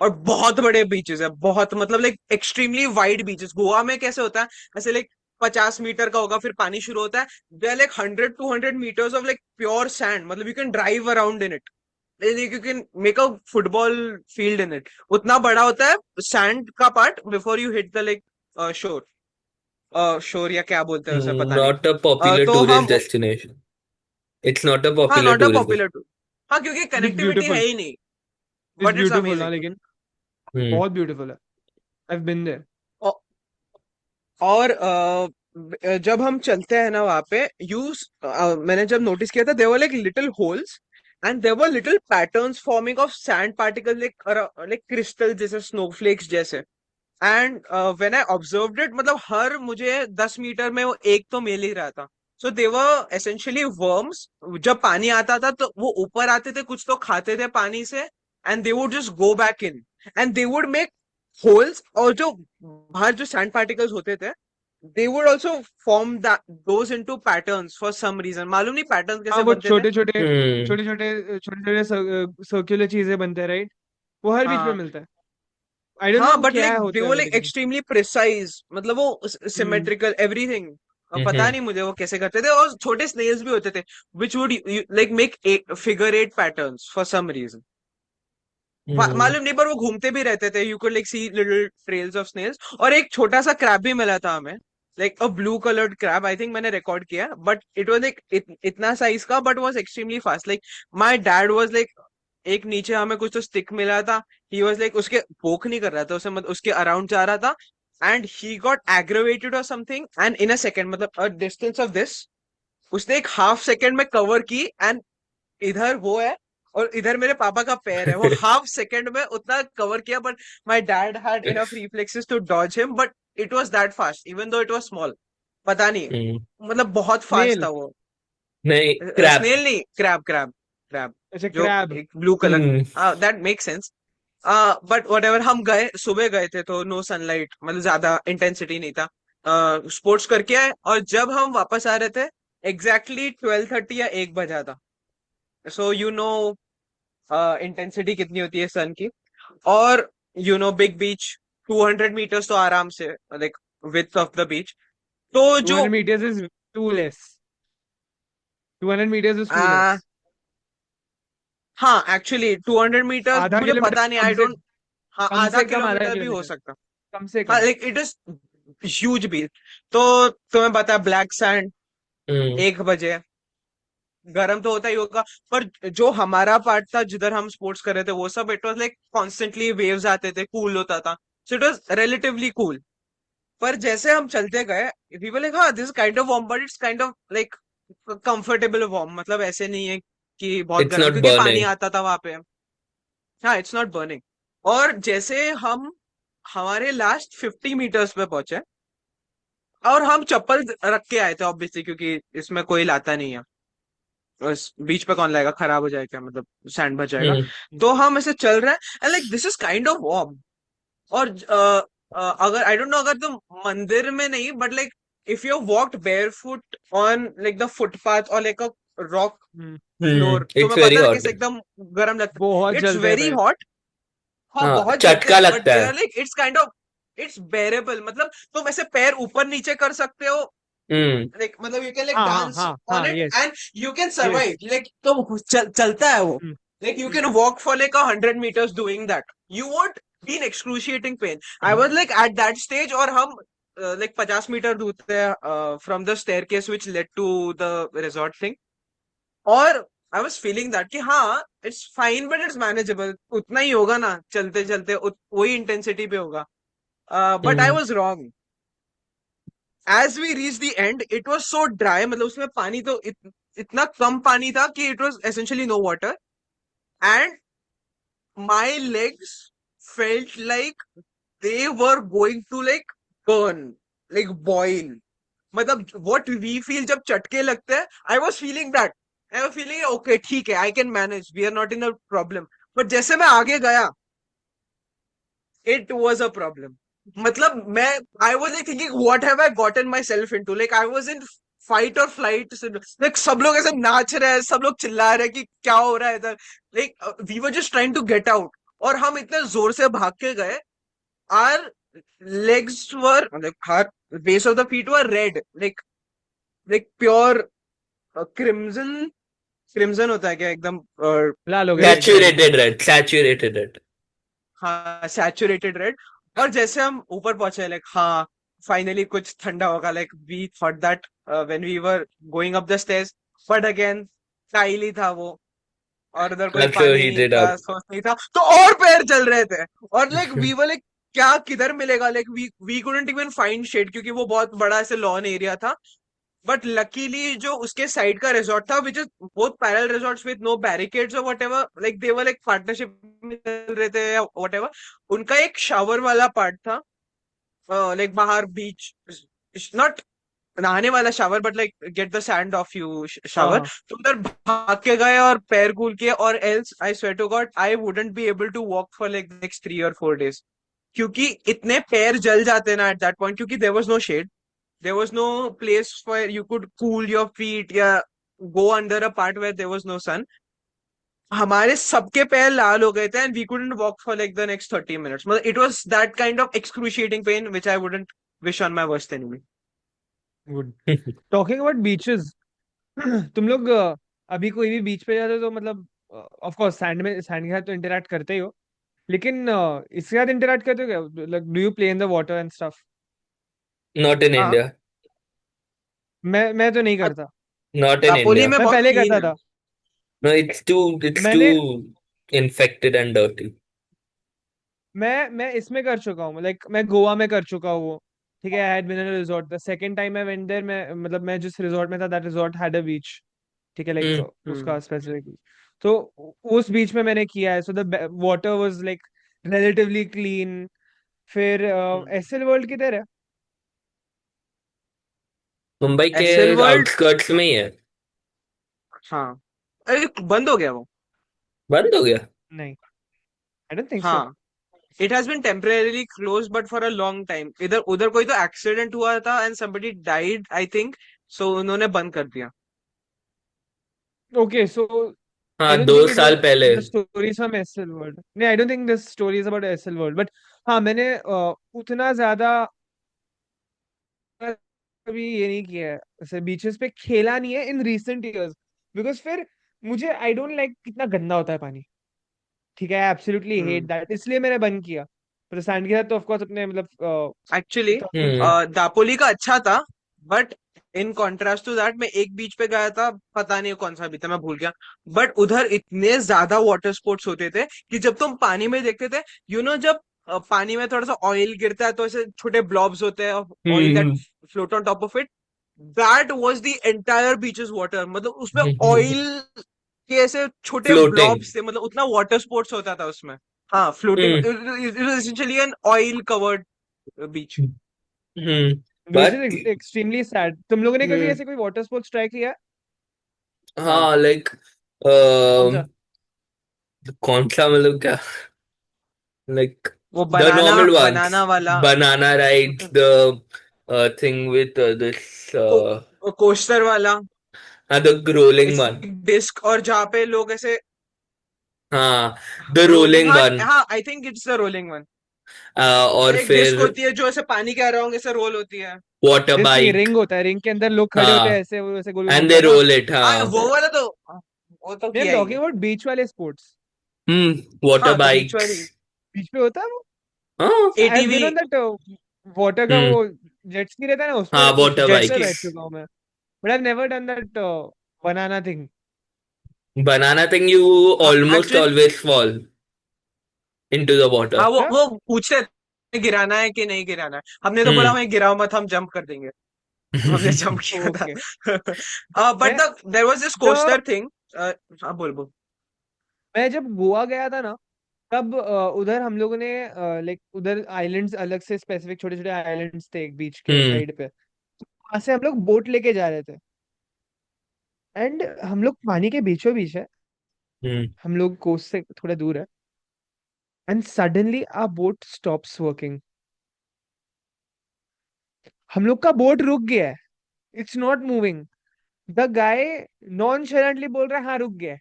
और बहुत बड़े बीचेस है, बहुत, मतलब like extremely wide beaches. Goa में कैसे होता है, ऐसे लाइक 50 मीटर का होगा, फिर पानी शुरू होता है, they are like 100-200 meters of like pure sand, मतलब you can drive around in it, you can make a football field in it, उतना बड़ा होता है सैंड का part before you hit the like shore, shore या क्या बोलते हैं उसे, पता नहीं। Not a popular तो tourist हम, destination. It's not a हाँ, popular not a tourist popular destination. Tour, हाँ, क्योंकि इट इज कनेक्टिविटी है ब्यूटीफुल। ही नहीं, इट्स बट इट्स ब्यूटीफुल ना, अमेजिंग। लेकिन Hmm. बहुत ब्यूटीफुल है। I have been there. और जब हम चलते हैं ना वहां पे, मैंने जब नोटिस किया था, there were like little holes, and there were little patterns forming of sand particle, like crystal जैसे, स्नोफ्लेक्स जैसे। And when I observed it, मतलब हर मुझे 10 मीटर में वो एक तो मिल ही रहा था। सो दे वर एसेंशियली वर्म्स, जब पानी आता था तो वो ऊपर आते थे, कुछ तो खाते थे पानी से, and they would just go back in, and they would make holes, और जो बाहर जो सैंड पार्टिकल्स होते थे, they would also form that those into patterns for some reason, मालूम नहीं पैटर्न हाँ, कैसे वो बनते थे। छोटे छोटे Hmm. छोटे छोटे छोटे छोटे सर्कुलर चीजें बनते हैं, राइट? वो हर बीच में हाँ मिलता है। आई डोंट हाँ, नो बट क्या लाइक दे होता है वो वो, लाइक लेकिन एक्सट्रीमली प्रिसाइज, मतलब वो हम्म सिमेट्रिकल एवरीथिंग, पता Mm-hmm. नहीं मुझे वो कैसे करते थे। और छोटे स्नेल्स भी होते थे, which would like make figure 8 patterns for some reason, Hmm. मालूम नहीं, पर वो घूमते भी रहते थे, you could like see little trails of snails. और एक छोटा सा क्रैब भी मिला था हमें, like a blue coloured crab, I think मैंने रिकॉर्ड किया, बट इट वाज लाइक इतना साइज का, but was extremely fast, like my dad was like, एक नीचे हमें कुछ तो स्टिक मिला था, ही वाज लाइक उसके पोक नहीं कर रहा था उसे, मतलब उसके अराउंड जा रहा था, एंड ही गॉट एग्रेवेटेड और something, and in a second, मतलब अ डिस्टेंस ऑफ दिस, उसने एक हाफ सेकंड में कवर की, एंड इधर वो है और इधर मेरे पापा का पैर है, वो हाफ सेकंड में उतना कवर किया, but my dad had enough reflexes to dodge him, but it was that fast even though it was small, पता नहीं, Hmm. मतलब बहुत फास्ट स्नेल। था वो। नहीं, crab. स्नेल नहीं, क्रैब क्रैब क्रैब, अच्छा, जो क्रैब। एक blue colour, Hmm. That make sense. But what ever, हम गए, सुबह गए थे तो नो सनलाइट, मतलब ज्यादा इंटेंसिटी नहीं था। स्पोर्ट्स करके आए, और जब हम वापस आ रहे थे एग्जैक्टली 12:30 या 1 बजा था। सो यू नो इंटेंसिटी कितनी होती है सन की। और बिग बीच, 200 meters तो आराम से, like width of the beach. तो जो 200 meters is too less. 200 meters is too uh, less. हाँ, एक्चुअली 200 meters आधा मुझे किलोमीटर पता नहीं, कम आई से डोंट। हाँ, कम आधा से कम आधा किलोमीटर भी हो किलोमीटर सकता। कम से हाँ, कम लाइक इट इज ह्यूज बीच। तो तुम्हें पता है, ब्लैक सैंड, Hmm. 1 बजे गर्म तो होता ही होगा। पर जो हमारा पार्ट था जिधर हम स्पोर्ट्स कर रहे थे, वो सब it was like constantly waves आते थे, कूल होता था। So it was relatively cool. पर जैसे हम चलते गए, वी वर लाइक, हाँ, this kind of warm, but it's kind of like comfortable warm, मतलब ऐसे नहीं है कि बहुत It's गर्म, not क्योंकि पानी burning. आता था वहां पे। हाँ, इट्स नॉट बर्निंग। और जैसे हम हमारे लास्ट 50 meters पे पहुंचे, और हम चप्पल रख के आए थे ऑब्वियसली, क्योंकि इसमें कोई लाता नहीं है, बस बीच पे कौन लाएगा, खराब हो जाएगा, मतलब सैंड बच जाएगा। Hmm. तो हम ऐसे चल रहे हैं, and like this is kind of warm. और अगर आई डोंट नो, अगर तुम मंदिर में नहीं, but like if you walked bare foot on like the footpath और like a rock hmm, Hmm. Floor, It's तुम्हें very पता है hot. कैसे एकदम गर्म लगता बहुत है, इट्स जलते हैं वेरी पैर। हॉट। हाँ, हाँ, बहुत जलते चटका हैं, बट लगता दे है. Are like it's kind of, it's bearable, मतलब तुम ऐसे पैर ऊपर नीचे कर सकते हो, Hmm. लाइक मतलब यू कैन लाइक हाँ हाँ डांस हाँ ऑन हाँ, it, yes and you can yes. Survive, like तो चलता है वो। Like you can walk for like 100 meters doing that. You won't be in excruciating pain. I was like at that stage, और हम like 50 meter दूर थे from the staircase which led to the resort thing. और I was feeling that कि हाँ, it's fine but it's manageable. उतना ही होगा ना, चलते चलते वही intensity पे होगा। But I Hmm. was wrong. As we reached the end, it was so dry, मतलब उसमें पानी तो इतना कम पानी था कि it was essentially no water. And my legs felt like they were going to like burn, like boil. मतलब what we feel जब चटके लगते हैं, I was feeling that. I was feeling okay, ठीक है, I can manage. We are not in a problem. But जैसे मैं आगे गया, it was a problem. मतलब मैं I was like thinking, what have I gotten myself into? Like I was in fight or flight. Like सब लोग ऐसे नाच रहे हैं, सब लोग चिल्ला रहे हैं कि क्या हो रहा है इधर। Like we were just trying to get out. और हम इतने जोर से भाग के गए, our legs were like our base of the feet were red, like pure crimson होता है क्या, एकदम लाल हो गए थे एकदम। Saturated red. Saturated red. हाँ, सैचुरेटेड रेड। और जैसे हम ऊपर पहुंचे, लाइक हाँ, फाइनली कुछ ठंडा होगा, like we thought that when we were going up the stairs, but again tile ही था वो, और उधर कोई I'm sure पानी he नहीं did था, up. सोच नहीं था, तो और पैर चल रहे थे। और लाइक वी वर लाइक, क्या किधर मिलेगा, like we couldn't even find shade, क्योंकि वो बहुत बड़ा ऐसे लॉन एरिया था। बट लकीली जो उसके साइड का रिजॉर्ट था, which is both parallel resorts with no barricades और whatever, like they were like partnership में चल रहे थे या व्हाटएवर, उनका एक शावर वाला पार्ट था, लाइक बाहर बीच, नॉट नहाने वाला shower, but like get the sand of you हाँ शावर। हाँ। तो उधर भाग के गए और पैर कूल किए, और else I swear to God I wouldn't be able to walk for like next 3 or 4 days, क्योंकि इतने पैर जल जाते ना एट दैट पॉइंट, क्योंकि there was no shade, there was no place where you could cool your feet या go under a part where there was no sun. हमारे सबके पैर लाल हो गए थे, and we couldn't walk for like the next 30 minutes. मतलब it was that kind of excruciating pain which I wouldn't wish on my worst enemy. Good. Talking about beaches, तुम लोग अभी कोई भी बीच पे जाते हो तो मतलब ऑफ कोर्स सैंड के साथ तो इंटरेक्ट करते ही हो, लेकिन इसके साथ इंटरेक्ट करते हो क्या? Like do you play in the water and stuff? Not in हाँ, India. मैं तो नहीं करता। Not in Dapoli India. में मैं बहुत पहले क्लीन करता है। था। No, it's मैंने too infected and dirty. मैं इसमें कर चुका हूँ, लाइक मैं गोवा में कर चुका हूँ वो। ठीक है, I had been in a resort, the second time I went there, मैं मतलब मैं जिस रिजॉर्ट में था that resort had a beach. ठीक है, लाइक Hmm. उसका हम्म। स्पेसिफिक, तो उस बीच में मैंने किया है, so the water was like relatively clean. फिर एसएल वर्ल्ड किधर है? मुंबई के एसएल वर्ल्ड, आउटस्कर्ट्स में ही है. हाँ, अरे बंद हो गया वो। बंद हो गया. नहीं, I don't think so. हाँ, it has been temporarily closed but for a long time. इधर उधर कोई तो एक्सीडेंट हुआ था and somebody died, I think. So उन्होंने बंद कर दिया. Okay, so I हाँ don't 2 think it साल was पहले the stories from SL World. No, I don't think this story is about SL World. But हाँ, मैंने उतना ज्यादा कभी ये नहीं किया है, ऐसे बीचेस पे खेला नहीं है इन रीसेंट इयर्स, बिकॉज फिर मुझे आई डोंट लाइक कितना गंदा होता है पानी. ठीक है, एब्सोल्युटली हेट हम्म. दैट, इसलिए मैंने बंद किया. पर सैंड के साथ तो ऑफ कोर्स अपने मतलब Actually, हम्म दापोली का अच्छा था, but in contrast to that मैं एक बीच पे गया था, पता नहीं कौन सा बीच था, मैं भूल गया. बट उधर इतने ज्यादा वाटर स्पोर्ट्स होते थे कि जब तुम पानी में देखते थे, जब पानी में थोड़ा सा ऑयल गिरता है तो ऐसे छोटे ब्लॉब्स होते हैं oil that hmm float on top of it. That was the entire beaches water, मतलब उसमें ऑयल के ऐसे छोटे फ्लोटिंग ब्लॉब्स थे, मतलब उतना वाटर स्पोर्ट्स होता था उसमें. हाँ, floating. Hmm it was essentially an oil covered beach. Hmm which but is extremely sad. तुम लोगों ने कभी हम्म ऐसे कोई वाटर स्पोर्ट्स ट्राई किया है? हाँ. हाँ लाइक कौन सा? कौन सा मतलब क्या like वो the बनाना normal ones, बनाना वाला. banana rides, the thing with this को, कोस्टर वाला. the rolling it's one. Disc, और जहाँ पे लोग ऐसे हाँ the रोलिंग. rolling हाँ one. हाँ, I think it's the rolling one. और एक डिस्क फिर होती है जो ऐसे पानी के अराउंड ऐसे रोल होती है. water डिस्क नहीं, bike. रिंग होता है, रिंग के अंदर लोग खड़े होते हैं, हाँ ऐसे वो ऐसे गोल गोल and घूमता they है ना. roll it. हाँ, हाँ वो तो मैं किया ही टॉकिंग है. अबाउट बीच वाले स्पोर्ट्स. water हाँ, तो बीच bikes. वाली बीच पे होता है वो. हाँ I have ATV. Been on that water का हम्म वो जेट स्की रहता है ना, हाँ उसमें water जेट जेट पे स्की. बैठ bikes. चुका हूँ मैं. But I have never done that banana thing. Banana thing you almost actually, always fall into the water. हाँ, वो क्या? वो पूछते थे गिराना है कि नहीं गिराना है. हमने तो बोला हम्म हमें गिराओ मत, हम जंप कर देंगे. तो हमने जंप किया ओके. था. बट मैं there was this the coaster thing. हाँ, बोल बोल. मैं जब गोवा गया था ना, तब उधर हम लोगों ने लाइक उधर आइलैंड्स अलग से स्पेसिफिक छोटे छोटे आइलैंड्स थे एक बीच के हम्म साइड पे. वहां से हम लोग बोट लेके जा रहे थे, एंड हम लोग पानी के बीचों बीच है, हम्म हम लोग कोस्ट से थोड़ा दूर है, and suddenly our boat stops working. हम लोग का बोट रुक गया है. It's not moving. The guy nonchalantly बोल रहा है हाँ रुक गया है.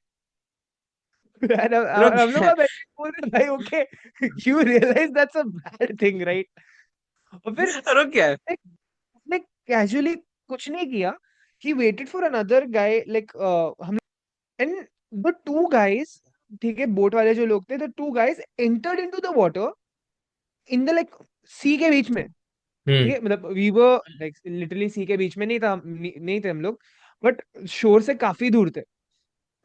रुक हम लोग का बोल रहे भाई okay, you realise that's a bad thing right. और फिर रुक गया है. उसने कैजुअली कुछ नहीं किया. He waited for another guy like हम, एंड द टू गाइज, ठीक है, बोट वाले जो लोग थे, the two guys entered into the water in the like sea के बीच में. ठीक हम्म है, मतलब we were like literally sea के बीच में नहीं था, नहीं थे हम लोग, बट शोर से काफी दूर थे.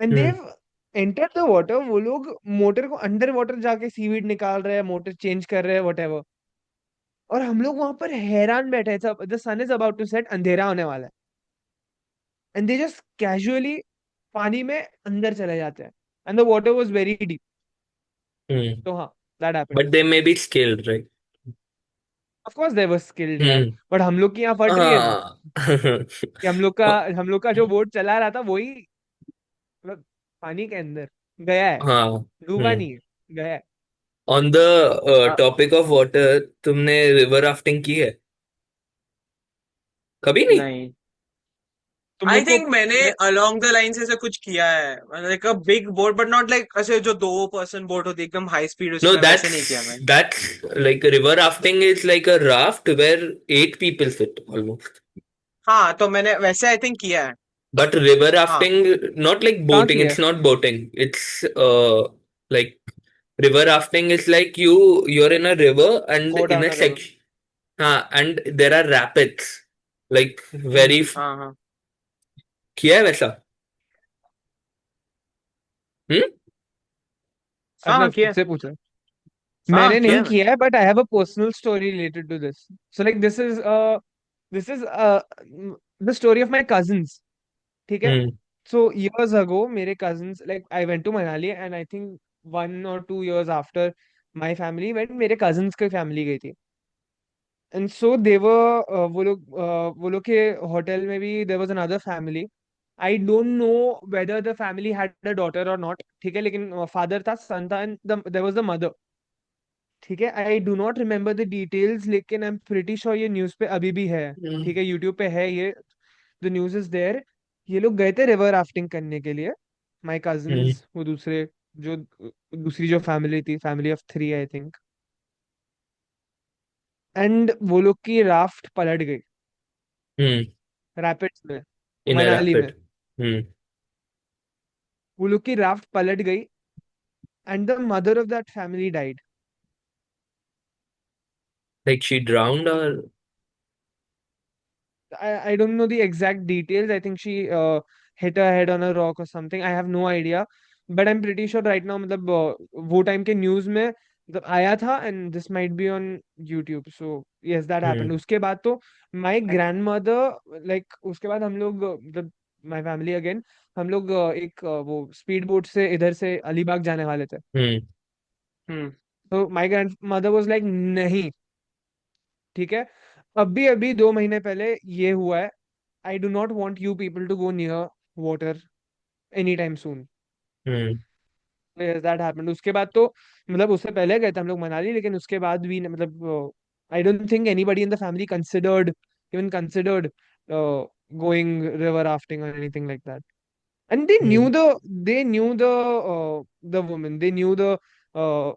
And they hmm enter the water. वो लोग मोटर को अंडर वाटर जाके सीवीड निकाल रहे हैं, मोटर चेंज कर रहे हैं, वट. और हम लोग वहां पर हैरान बैठे हैं, the sun is about to set, अंधेरा होने वाला है, एंड दे जस्ट कैजुअली पानी में अंदर चले जाते हैं, and the water was very deep. Hmm तो हाँ, that happened. but they may be skilled right. Of course they were skilled यार, हम्म बट हम लोग की यहाँ फट रही है ना, हाँ कि हम लोग का जो बोट चला रहा था वही मतलब पानी के अंदर गया है, हाँ डूबा नहीं है, गया है. on the topic of water तुमने river rafting की है कभी नहीं. नहीं, तुम आई लोग को थिंक मैंने मैं, अलोंग द लाइन ऐसे कुछ किया है, like a big boat, but not like ऐसे जो 2 पर्सन बोट होती है एकदम हाई स्पीड No, उसमें, वैसे नहीं किया मैंने. that's like river rafting is like a raft where 8 people fit almost. हाँ, तो मैंने वैसे आई थिंक किया है. But river हाँ. rafting, not like कहाँ boating, किया है? it's not boating. It's like river rafting is like you're in a river and Go in down a a river. section, and there are rapids. Like very हाँ हाँ. किया है वैसा. हम्म हाँ हाँ, अभिनव किया खुद है. से पूछा. हाँ, मैंने किया नहीं है मैंने. किया है, but I have a personal story related to this. So like this is the story of my cousins. ठीक है. हम्म So years ago, मेरे cousins, like I went to Manali, and I think 1 or 2 years after my family went, मेरे cousins की family गई थी. And so they were वो लोग के hotel में भी there was another family, I don't know whether the family had a daughter or not. ठीक है, लेकिन father था, son था, and there was the mother. ठीक है, I do not remember the details, लेकिन I'm pretty sure ये news पे अभी भी है. ठीक है, यूट्यूब पे है ये. The news is there. ये लोग गए थे रिवर राफ्टिंग करने के लिए. My हम्म cousins, वो जो दूसरी जो फैमिली थी, family of 3 I think. And वो लोग की राफ्ट पलट गई हम्म रैपिड्स में, in a मनाली में. rapid. Hmm. वो लोग की राफ्ट पलट गई and the mother of that family died. Like she drowned or I don't know the exact details. I think she hit her head on a rock or something. I have no idea. But I'm pretty sure right now मतलब वो time के news में मतलब आया था, and this might be on YouTube. So yes, that happened. hmm. उसके बाद तो my grandmother, like उसके बाद हम लोग मतलब my family again, हम लोग एक वो स्पीड बोट से इधर से अलीबाग जाने वाले थे. Hmm. Hmm. तो my grandmother was like नहीं. ठीक है, अभी अभी 2 महीने पहले ये हुआ है. I do not want you people to go near water anytime soon. Hmm. Yes, that happened. उसके बाद तो मतलब उससे पहले गए थे हम लोग मनाली, लेकिन उसके बाद भी मतलब I don't think anybody in the family considered going river rafting or anything like that. And Hmm. they knew the woman, they knew the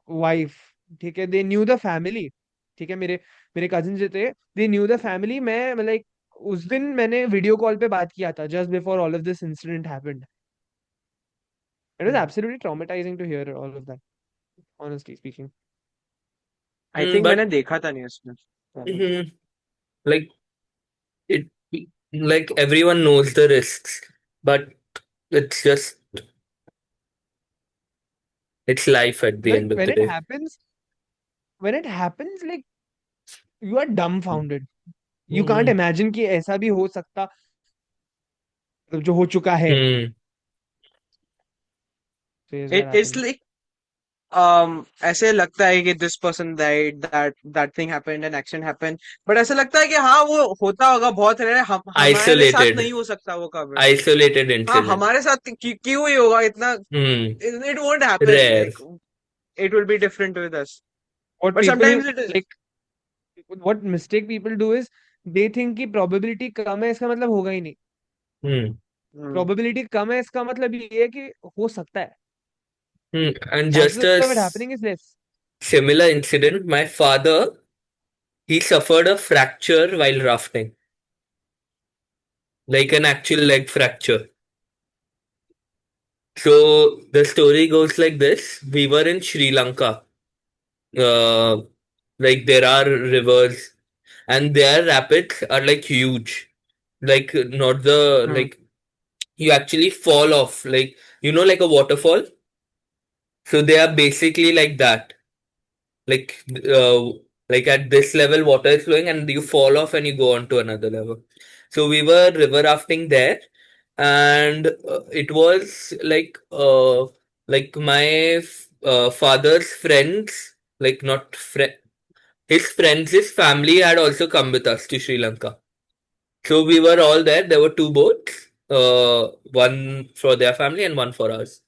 wife. ठीक है, they knew the family. ठीक है, मेरे कजिन जो थे, they knew the family. मैं like उस दिन मैंने वीडियो कॉल पे बात किया था just before all of this incident happened. It was absolutely traumatizing to hear all of that, honestly speaking. I think But मैंने देखा था न्यूज़ में. hmm, like it, like everyone knows the risks, but it's just it's life at the Like end of the day. when it happens, like you are dumbfounded. You can't Hmm. imagine कि ऐसा भी हो सकता, जो हो चुका है. Hmm. So yes, that It's happened. like ऐसे लगता है कि this person died, that thing happened, an accident happened, but ऐसे लगता है कि हाँ वो होता होगा, बहुत रहे, हमारे साथ नहीं Isolated, हो सकता वो कभी. isolated हाँ incident. हमारे साथ क्यों ही होगा इतना. Hmm. It won't happen, Rare. like it will be different with us, What but people sometimes it is. like, what mistake people do is they think कि probability कम है इसका मतलब होगा ही नहीं. Hmm. Hmm. Probability कम है इसका मतलब ये है कि हो सकता है. Hmm. And just Chances a of it happening is less. similar incident, my father, he suffered a fracture while rafting, like an actual leg fracture. So the story goes like this. We were in Sri Lanka. Uh, like there are rivers and their rapids are like huge. Like not the Hmm. like you actually fall off, like like a waterfall. So they are basically like that. Like like at this level water is flowing and you fall off and you go on to another level. So we were river rafting there, and it was like my father's friends, like not friend, his friends, his family had also come with us to Sri Lanka. So we were all there. There were two boats, one for their family and one for us.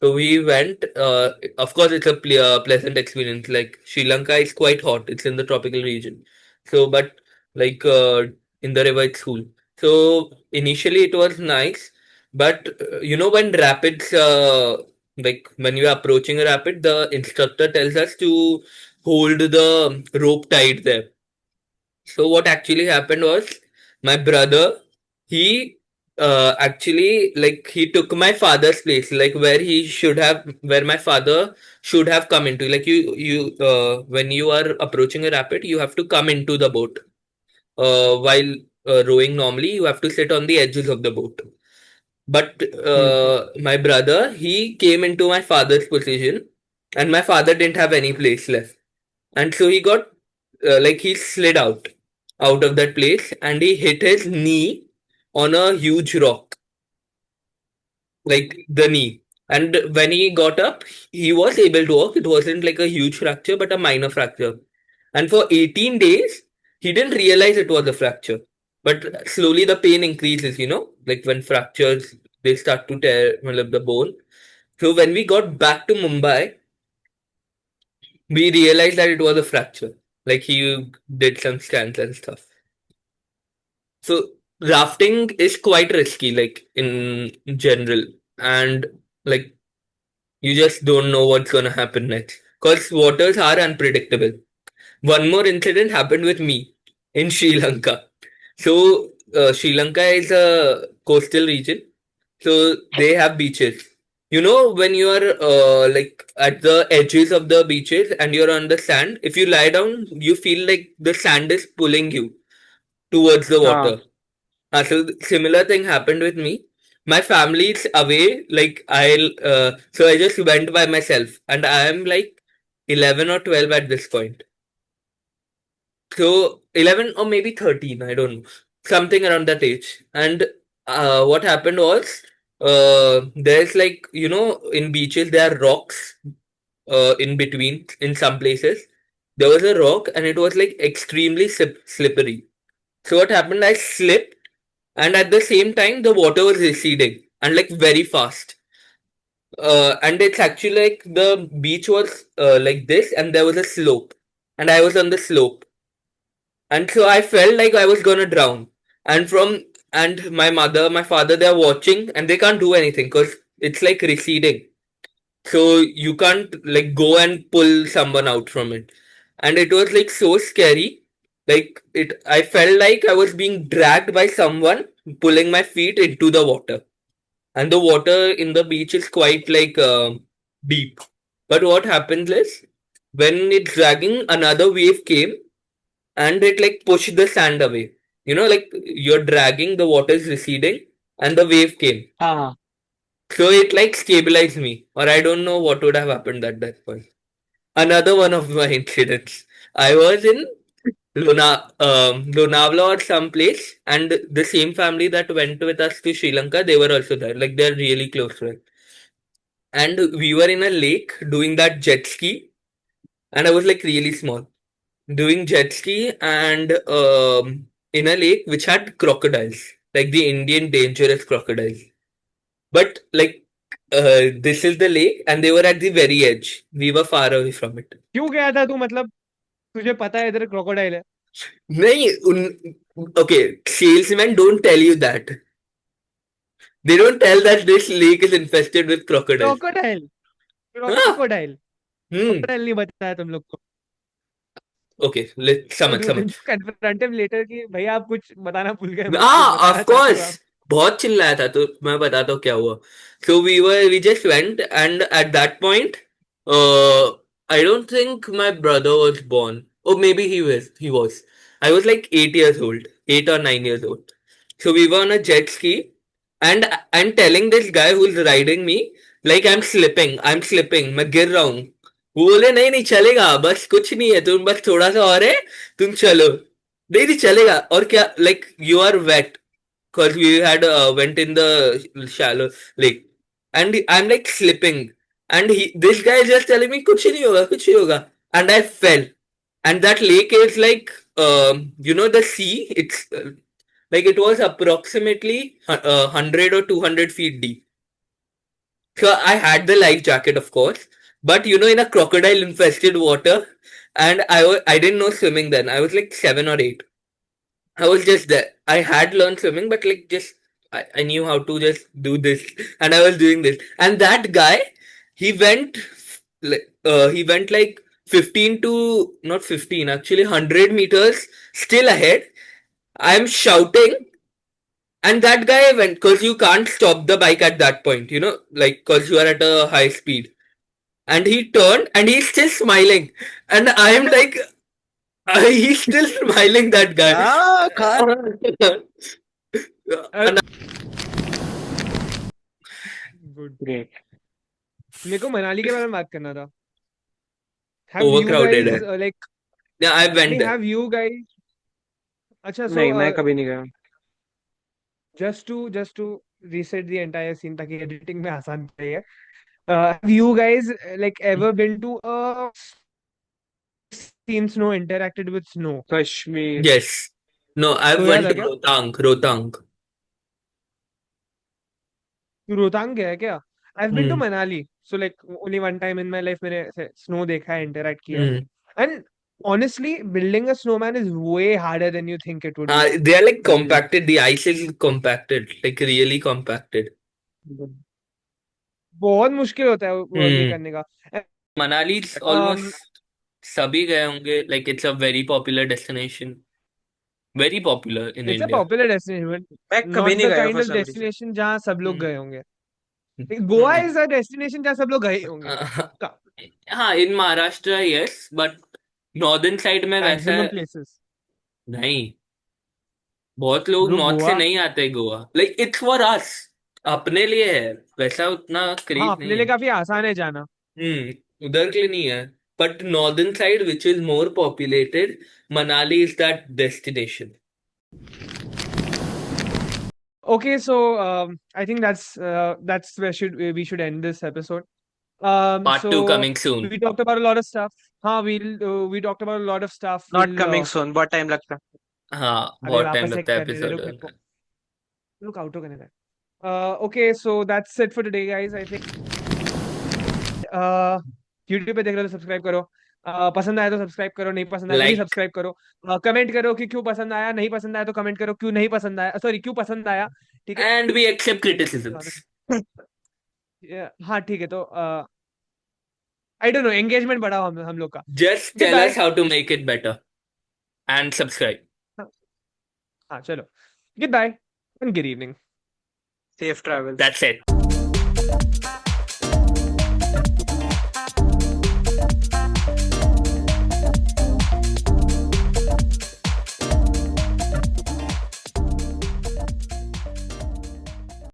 So we went. Of course, it's a pleasant experience. Like Sri Lanka is quite hot. It's in the tropical region. So, but like in the river, it's cool. So initially, it was nice. But when rapids, like when you are approaching a rapid, the instructor tells us to hold the rope tight there. So what actually happened was my brother, he actually like he took my father's place, like where my father should have come into. Like you when you are approaching a rapid, you have to come into the boat. While rowing normally, you have to sit on the edges of the boat. But Hmm. my brother, he came into my father's position, and my father didn't have any place left, and so he got like he slid out of that place, and he hit his knee on a huge rock, like the knee. And when he got up, he was able to walk. It wasn't like a huge fracture, but a minor fracture. And for 18 days, he didn't realize it was a fracture. but slowly the pain increases, you know, like when fractures they start to tear the bone. So when we got back to Mumbai, we realized that it was a fracture. Like he did some scans and stuff. So rafting is quite risky, like in general, and like you just don't know what's gonna happen next because waters are unpredictable. One more incident happened with me in Sri Lanka. So Sri Lanka is a coastal region, so they have beaches. You know, when you are like at the edges of the beaches and you're on the sand, if you lie down, you feel like the sand is pulling you towards the हाँ. water. So similar thing happened with me. My family is away. Like so I just went by myself, and I am like 11 or 12 at this point. So 11 or maybe 13, I don't know, something around that age. And what happened was, there's like you know in beaches there are rocks in between in some places. There was a rock and it was like extremely slippery. So what happened? I slipped, and at the same time the water was receding and like very fast. And it's actually like the beach was like this, and there was a slope, and I was on the slope, and so I felt like I was gonna drown. And from and my mother, my father, they're watching, and they can't do anything because it's like receding. So you can't like go and pull someone out from it. And it was like so scary. Like I felt like I was being dragged by someone pulling my feet into the water. And the water in the beach is quite like deep. But what happens is when it's dragging, another wave came and it like pushed the sand away. You know, like you're dragging, the water is receding, and the wave came. हाँ. So it like stabilized me, or I don't know what would have happened at that point. Another one of my incidents. I was in Lonavala or someplace, and the same family that went with us to Sri Lanka, they were also there. Like they're really close friends. And we were in a lake doing that jet ski, and I was like really small, doing jet ski and in a lake which had crocodiles, like the Indian dangerous crocodiles. But like this is the lake, and they were at the very edge. We were far away from it. क्यों गया था तू मतलब तुझे पता है इधर crocodile है नहीं, okay, salesmen don't tell you that. They don't tell that this lake is infested with crocodiles. Crocodile हाँ, क्रोकोडाइल क्रोकोडाइल नहीं बताया तुम लोग को okay, let's तो समझ. कन्फ्रंट हिम लेटर कि भैया आप कुछ बताना भूल गए कुछ हाँ, बताना of चाहते हो course. आप बहुत चिल्लाया था, तो मैं बताता हूँ क्या हुआ. So we just went, and at that point, uh, I don't think my brother was born. Or maybe he was. I was like 8 years old, 8 or 9 years old. So we were on a jet ski, and I'm telling this guy who's riding me, like I'm slipping, मैं गिर रहा हूँ. वो बोले नहीं नहीं चलेगा, बस कुछ नहीं है, तुम बस थोड़ा सा और है, तुम चलो. नहीं नहीं चलेगा. और क्या, like you are wet because we had went in the shallow lake, and I'm like slipping, and this guy is just telling me कुछ नहीं होगा, and I fell. And that lake is like you know the sea, it's like it was approximately 100 or 200 feet deep. So I had the life jacket, of course, but you know, in a crocodile infested water, and I didn't know swimming then. I was like 7 or 8. I was just there. I had learned swimming, but like just I knew how to just do this, and I was doing this. And that guy, he went he went like 15 to not 15, actually 100 meters still ahead. I'm shouting, and that guy went because you can't stop the bike at that point, you know, like because you are at a high speed. And he turned, and he's still smiling, and I'm like, he's still smiling. That guy. Ah, Khan. And good Great. मेरे को मनाली के बारे में बात करना था have you overcrowded guys है. like Yeah, I went नहीं there. have you guys अच्छा so नहीं मैं कभी नहीं गया. just to reset the entire scene ताकि editing में आसान रहे have you guys like ever been to a seen snow interacted with snow Kashmir. Yes. No, I've गोया went था to क्या? Rohtang. तू रोहतांग गया है क्या? I've been to Hmm. Manali. So like only one time in my life मैंने snow देखा है, interact किया है. Hmm. And honestly, building a snowman is way harder than you think it would be. They are like Really. compacted. The ice is compacted, like really compacted. बहुत मुश्किल होता है वो ये Hmm. करने का. Manali is almost सभी गए होंगे. Like it's a very popular destination. Very popular in It's a India. popular destination, मैं but कभी not नहीं the गया kind for of some reason. destination जहाँ सब लोग Hmm. गए होंगे. Goa Hmm. is a destination जहाँ सब लोग गए होंगे. पक्का. हाँ, in Maharashtra, yes, but northern side में वैसा Maximum places. नहीं. बहुत लोग Bro, नॉर्थ से गोवा. नहीं आते Goa. Like it's for us. अपने लिए है. वैसा उतना हाँ, क्रेज अपने नहीं लिए है. काफी आसान है जाना. उधर के लिए नहीं है. But northern side, which is more populated, Manali is that destination. Okay, so I think that's where we should end this episode. Part 2 So coming soon. we talked about a lot of stuff. हाँ, we talked about a lot of stuff. Not coming soon. बहुत time लगता है. हाँ, अरे बहुत time वापस से लगता है करने दे, एपिसोड रुक में. रुक रुक आउटो करने दे. Okay, so that's it for today, guys. I think YouTube पे देख रहे हो तो सब्सक्राइब करो. पसंद आया तो सब्सक्राइब करो, नहीं पसंद आया तो भी Like. सब्सक्राइब करो. कमेंट करो कि क्यों पसंद आया, नहीं पसंद आया तो कमेंट करो क्यों नहीं पसंद आया, सॉरी क्यों पसंद आया. ठीक है. And we accept criticisms. हाँ ठीक है, तो आई डोंट नो, एंगेजमेंट बढ़ाओ हम लोग का. Just tell Goodbye. us how to make it better. And subscribe. हाँ चलो. Goodbye and good evening. Safe travels. That's it.